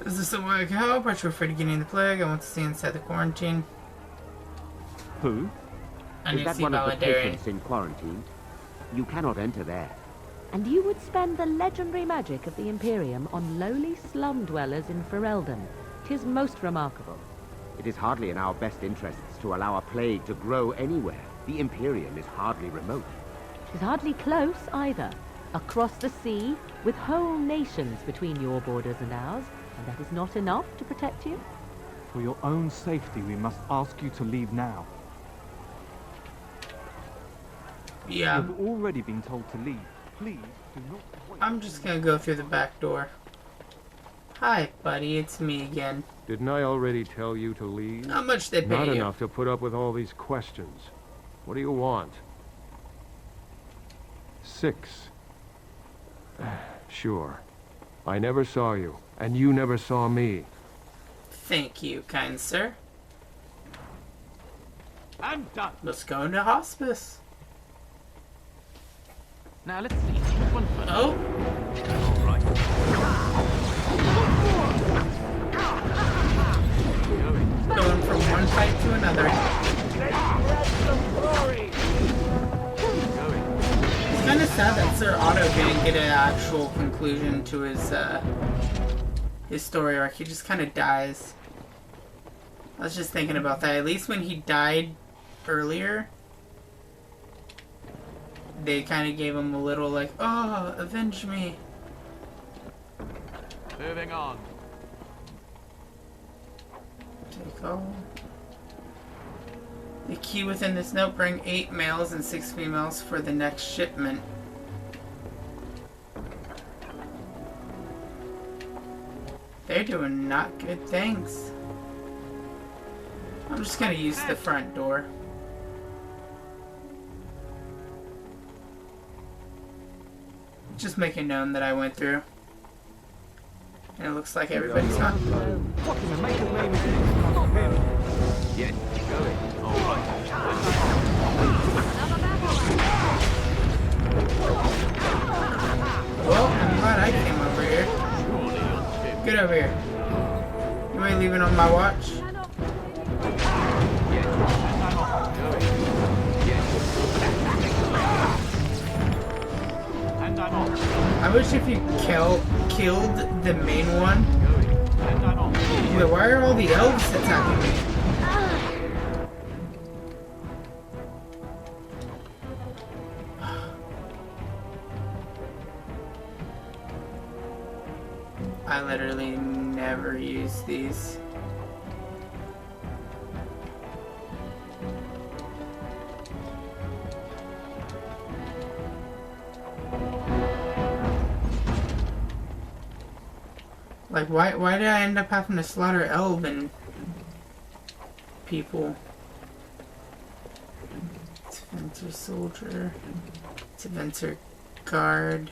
Is this some way I can help? Aren't you afraid of getting the plague? I want to stay inside the quarantine. Who? I Is need to that see one of the Valadarian. patients in quarantine? You cannot enter there. And you would spend the legendary magic of the Imperium on lowly slum dwellers in Ferelden. 'Tis most remarkable. It is hardly in our best interests to allow a plague to grow anywhere. The Imperium is hardly remote. 'Tis hardly close either. Across the sea, with whole nations between your borders and ours, and that is not enough to protect you? For your own safety, we must ask you to leave now. Yeah. You've already been told to leave. Please do not wait. I'm just gonna go through the back door. Hi, buddy. It's me again. Didn't I already tell you to leave? How much they pay Not you? enough to put up with all these questions. What do you want? 6. Sure. I never saw you, and you never saw me. Thank you, kind sir. I'm done. Let's go into hospice. Now let's see. Which one first? Oh. All right. Going from one fight to another. It's kind of sad that Sir Otto didn't get an actual conclusion to his story arc. He just kind of dies. I was just thinking about that. At least when he died earlier, they kind of gave him a little like, oh, avenge me. Moving on. Take all. The key within this note: bring 8 males and 6 females for the next shipment. They're doing not good things. I'm just gonna use the front door. Just making known that I went through. And it looks like everybody's gone. What in the maker's name is this? Stop him! Yes, going. All right. Well, I'm glad I came over here. Get over here. You ain't leaving on my watch. I wish if you killed the main one. Wait, why are all the elves attacking me? I literally never use these. Like, why did I end up having to slaughter elven people? Defensor soldier. Defensor guard.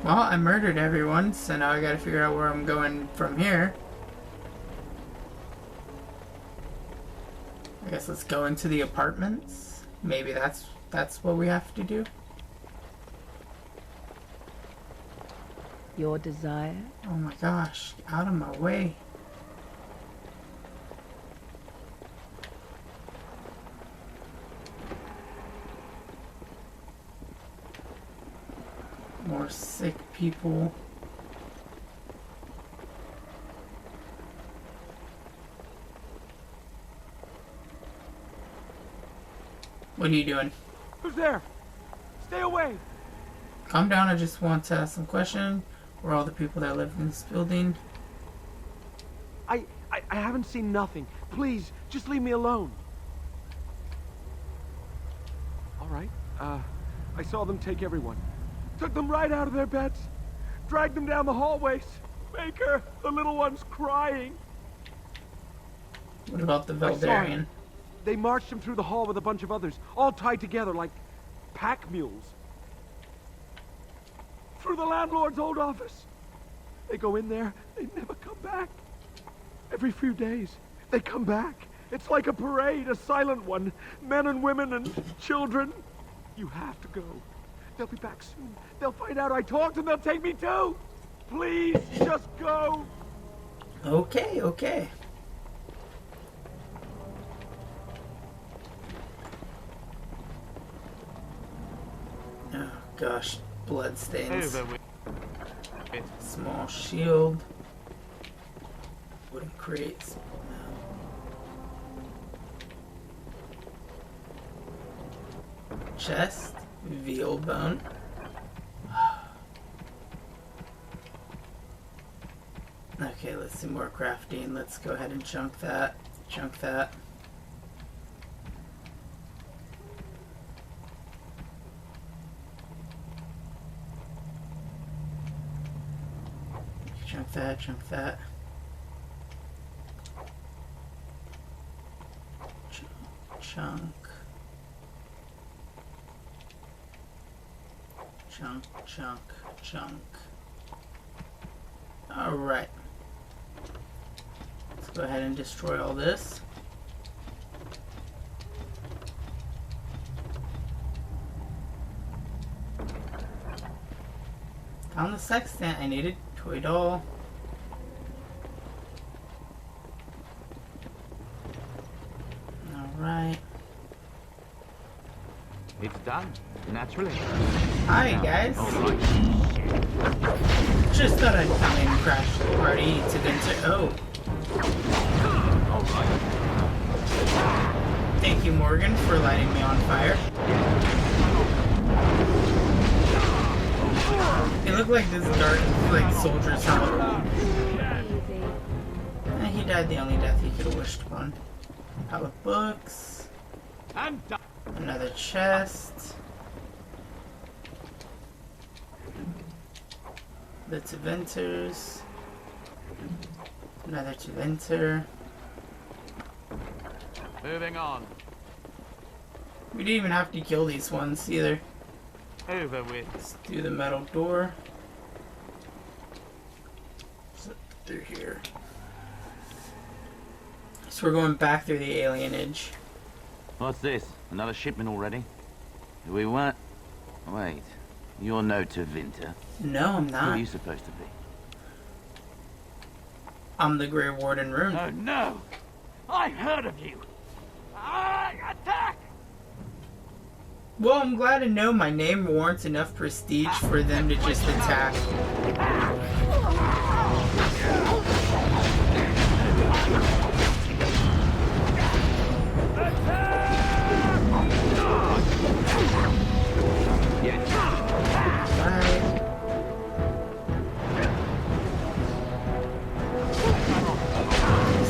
Well, I murdered everyone, so now I gotta figure out where I'm going from here. I guess let's go into the apartments. Maybe that's what we have to do. Your desire? Oh my gosh, out of my way. More sick people. What are you doing? Who's there? Stay away! Calm down, I just want to ask some questions. Where are all the people that live in this building? I haven't seen nothing. Please, just leave me alone. All right. I saw them take everyone. Took them right out of their beds. Dragged them down the hallways. Baker, the little one's crying. What about the Veldarian? They marched him through the hall with a bunch of others, all tied together like pack mules. Through the landlord's old office. They go in there, they never come back. Every few days, they come back. It's like a parade, a silent one. Men and women and children. You have to go. They'll be back soon. They'll find out I talked and they'll take me too. Please, just go. Okay, okay. Oh gosh, bloodstains. Small shield. Wooden crates. Chest. Veal bone. Okay, let's do more crafting. Let's go ahead and chunk that. Chunk that. Chunk that, chunk that. Chunk. Chunk, chunk, chunk. Alright. Let's go ahead and destroy all this. Found the sextant I needed. Toy doll. Alright. It's done, naturally. Hi guys. Just thought I'd come in and crash the party to enter. Oh. Thank you, Morgan, for lighting me on fire. It looked like this dark, like, soldier's helmet. And he died the only death he could have wished upon. Pile of books. Another chest. The Teventers. Another Teventer. Moving on. We didn't even have to kill these ones either. Over with. Let's do the metal door. Through here. So we're going back through the alienage. What's this? Another shipment already? We weren't... Wait. You're no Teventer. No, I'm Who not. are you supposed to be? I'm the Grey Warden Rune. Oh no! I heard of you! Attack! Well, I'm glad to know my name warrants enough prestige for them to just attack.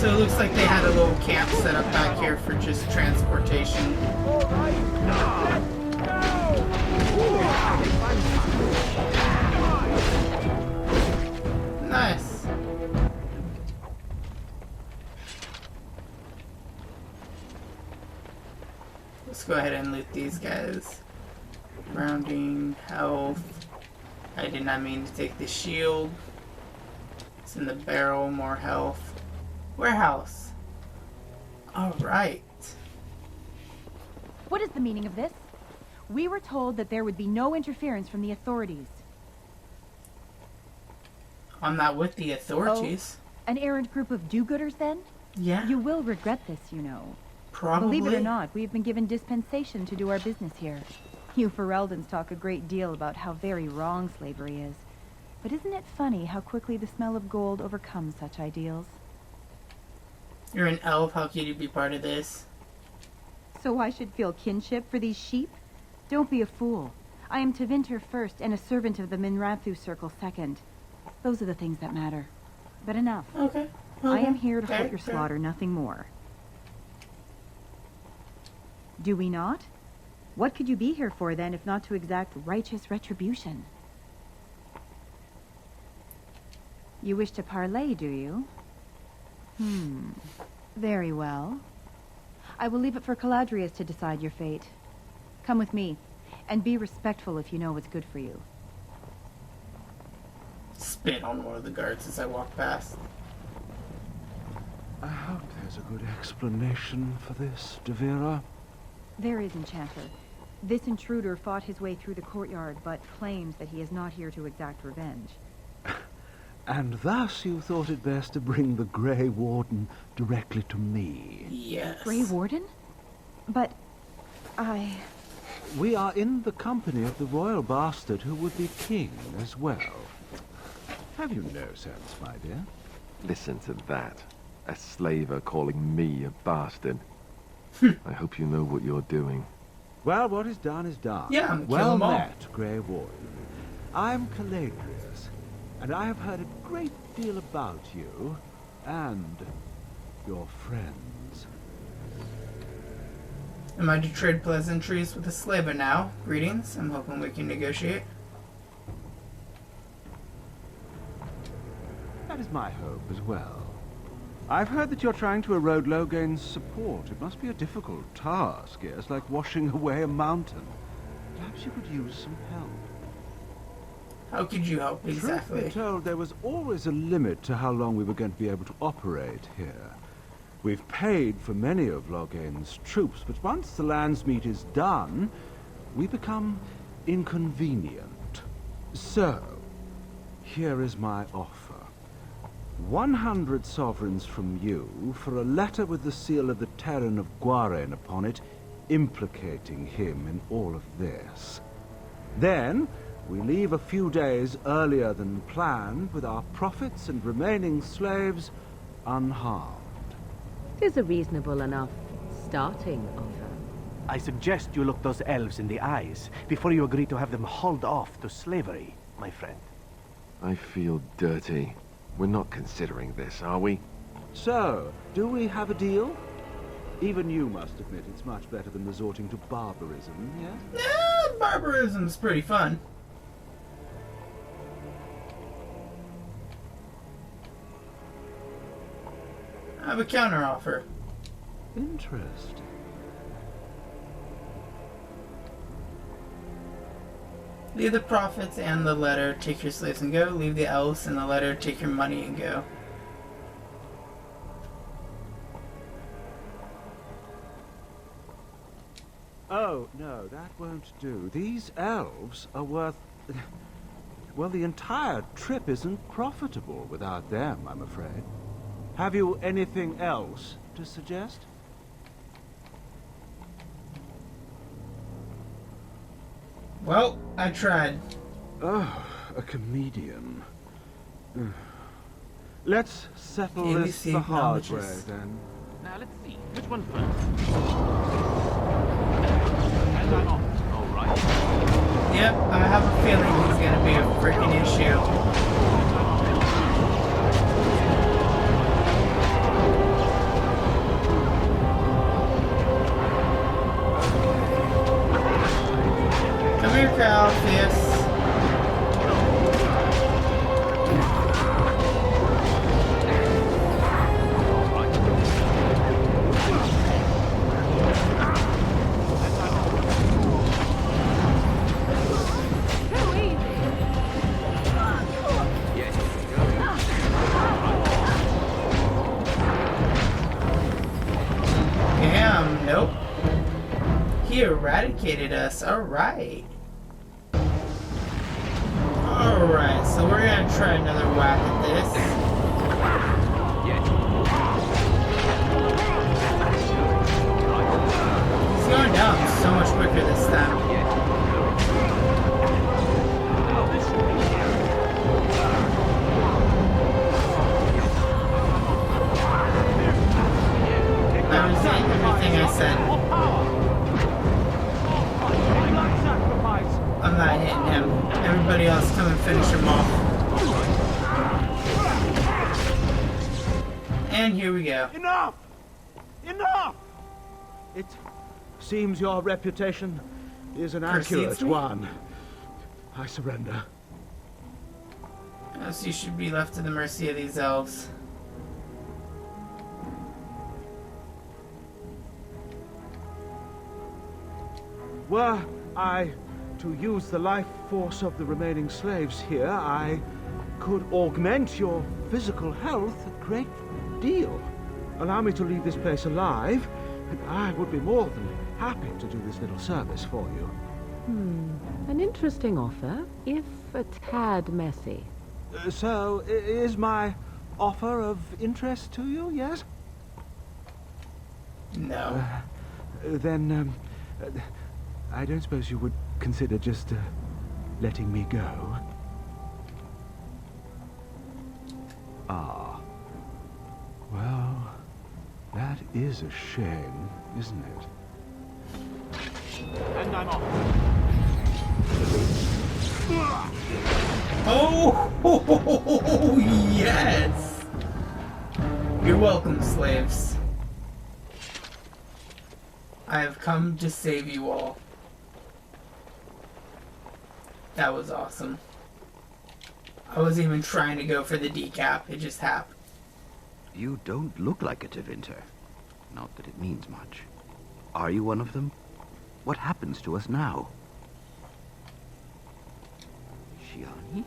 So it looks like they had a little camp set up back here for just transportation. Nice. Let's go ahead and loot these guys. Grounding, health. I did not mean to take the shield. It's in the barrel, more health. Warehouse. Alright. What is the meaning of this? We were told that there would be no interference from the authorities. I'm not with the authorities. Oh, an errant group of do-gooders, then? Yeah. You will regret this, you know. Probably. Believe it or not, we've been given dispensation to do our business here. You Fereldans talk a great deal about how very wrong slavery is. But isn't it funny how quickly the smell of gold overcomes such ideals? You're an elf, how could you be part of this? So I should feel kinship for these sheep? Don't be a fool. I am Teventer first and a servant of the Minrathu Circle second. Those are the things that matter. But enough. Okay. I am here to halt your fair. slaughter, nothing more. Do we not? What could you be here for, then, if not to exact righteous retribution? You wish to parley, do you? Very well. I will leave it for Caladrius to decide your fate. Come with me, and be respectful if you know what's good for you. Spit on one of the guards as I walk past. I hope there's a good explanation for this, Devera. There is, Enchanter. This intruder fought his way through the courtyard, but claims that he is not here to exact revenge. And thus you thought it best to bring the Grey Warden directly to me. Yes. Grey Warden? But We are in the company of the royal bastard who would be king as well. Have you no sense, my dear? Listen to that. A slaver calling me a bastard. I hope you know what you're doing. Well, what is done is done. Yeah, I'm well kill 'em all. met, Grey Warden. I'm Caladrius, and I have heard a great deal about you and your friends. Am I to trade pleasantries with a slaver now? Greetings. I'm hoping we can negotiate. That is my hope as well. I've heard that you're trying to erode Loghain's support. It must be a difficult task, yes, like washing away a mountain. Perhaps you could use some help. How could you help exactly? Truth be told, there was always a limit to how long we were going to be able to operate here. We've paid for many of Loghain's troops, but once the Landsmeet is done, we become inconvenient. So, here is my offer. 100 sovereigns from you for a letter with the seal of the Terran of Warden upon it, implicating him in all of this. Then, we leave a few days earlier than planned with our profits and remaining slaves unharmed. is a reasonable enough starting offer. I suggest you look those elves in the eyes before you agree to have them hauled off to slavery, my friend. I feel dirty. We're not considering this, are we? So, do we have a deal? Even you must admit it's much better than resorting to barbarism, yes? Barbarism's pretty fun. I have a counteroffer. Interesting. Leave the prophets and the letter, take your slaves and go. Leave the elves and the letter, take your money and go. Oh, no, that won't do. These elves are worth... Well, the entire trip isn't profitable without them, I'm afraid. Have you anything else to suggest? Well, I tried. Oh, a comedian. Let's settle this the hard way, then. Now, let's see. Which one first? And I'm off. All right. Yep, I have a feeling he's gonna be a freaking issue. Come here, Calpheus. Damn, nope. He eradicated us. Alright. Alright, so we're gonna try another whack at this. He's going down so much quicker this time. I was saying everything I said. I'm not hitting him. Everybody else come and finish him off. And here we go. Enough! Enough! It seems your reputation is an accurate one. I surrender. So you should be left to the mercy of these elves. Were I to use the life force of the remaining slaves here, I could augment your physical health a great deal. Allow me to leave this place alive, and I would be more than happy to do this little service for you. An interesting offer, if a tad messy. So, is my offer of interest to you, yes? No. Then, I don't suppose you would consider just letting me go? Ah. Well, that is a shame, isn't it? And I'm off. Oh, yes! You're welcome, slaves. I have come to save you all. That was awesome. I wasn't even trying to go for the decap, it just happened. You don't look like a Tevinter. Not that it means much. Are you one of them? What happens to us now? Shiani?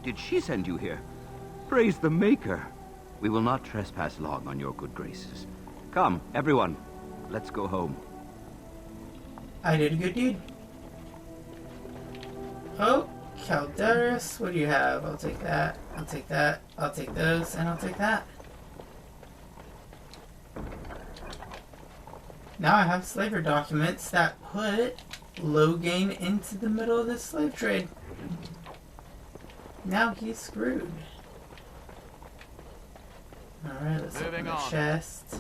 Did she send you here? Praise the Maker. We will not trespass long on your good graces. Come, everyone. Let's go home. I did a good deed. Oh, Calderis, what do you have? I'll take that, I'll take that, I'll take those, and I'll take that. Now I have slaver documents that put Loghain into the middle of the slave trade. Now he's screwed. Alright, let's open the chest.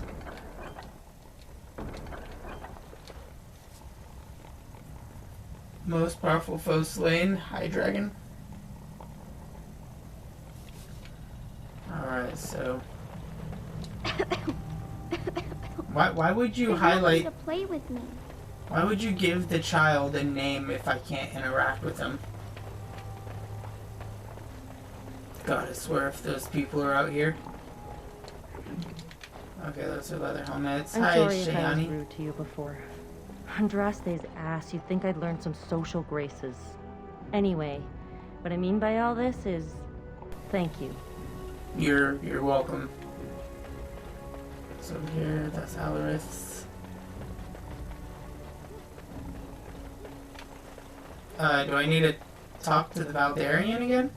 Most powerful foe slain, High Dragon. Alright, so why would you highlight? To play with me. Why would you give the child a name if I can't interact with him? God, I swear if those people are out here. Okay, those are leather helmets. I'm Hi, sorry if I was Shayani. rude to you before. Andraste's ass, you'd think I'd learned some social graces. Anyway, what I mean by all this is, thank you. You're welcome. So here, that's Alariss. Do I need to talk to the Valdarian again?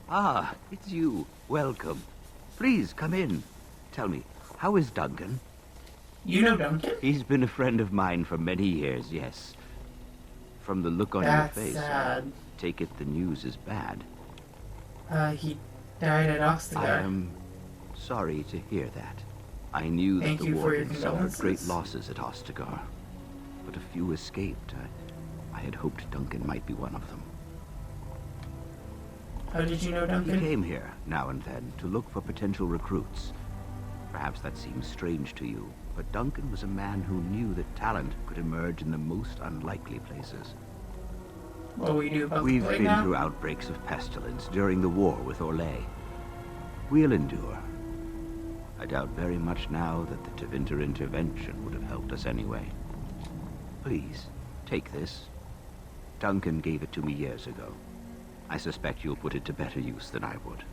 Ah, it's you. Welcome. Please, come in. Tell me, how is Duncan? You know Duncan? He's been a friend of mine for many years, yes. From the look on That's your face, sad. I take it the news is bad. He died at I Ostagar. am sorry to hear that. I knew Thank that you the for your Warden suffered great condolences. losses at Ostagar. But a few escaped. I had hoped Duncan might be one of them. How did you know He Duncan? came here, now and then, to look for potential recruits. Perhaps that seems strange to you, but Duncan was a man who knew that talent could emerge in the most unlikely places. What will we do about We've the plague been now? through outbreaks of pestilence during the war with Orlais. We'll endure. I doubt very much now that the Tevinter intervention would have helped us anyway. Please, take this. Duncan gave it to me years ago. I suspect you'll put it to better use than I would.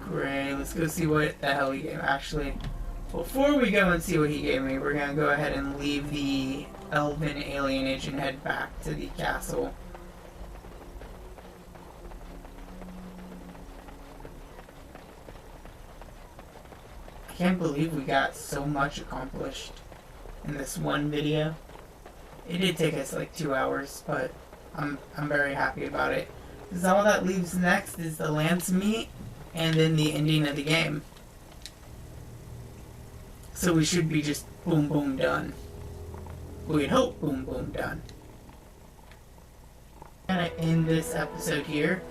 Great, let's go see what the hell he gave. Actually, before we go and see what he gave me, we're gonna go ahead and leave the Elven Alienage and head back to the castle. I can't believe we got so much accomplished in this one video. It did take us like 2 hours, but I'm very happy about it. Because all that leaves next is the Landsmeet and then the ending of the game. So we should be just boom boom done. We'd hope boom boom done. Gonna end this episode here.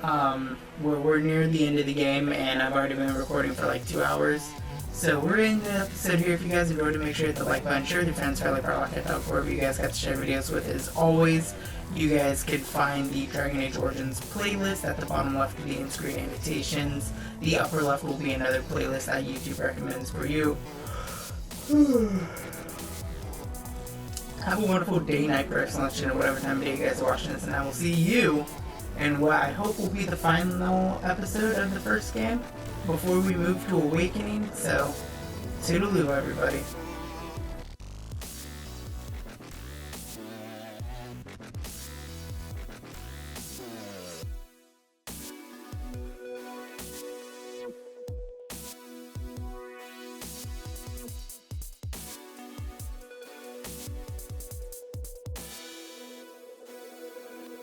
We're near the end of the game and I've already been recording for like 2 hours. So we're in the episode here. If you guys enjoyed it, make sure to hit the like button. Share with your friends, fairly Parlock, whoever you guys got to share videos with. As always, you guys can find the Dragon Age Origins playlist. At the bottom left will be in-screen annotations. The upper left will be another playlist that YouTube recommends for you. Have a wonderful day, night, breakfast, lunch, dinner, whatever time of day you guys are watching this, and I will see you in what I hope will be the final episode of the first game before we move to Awakening. So, toodaloo, everybody.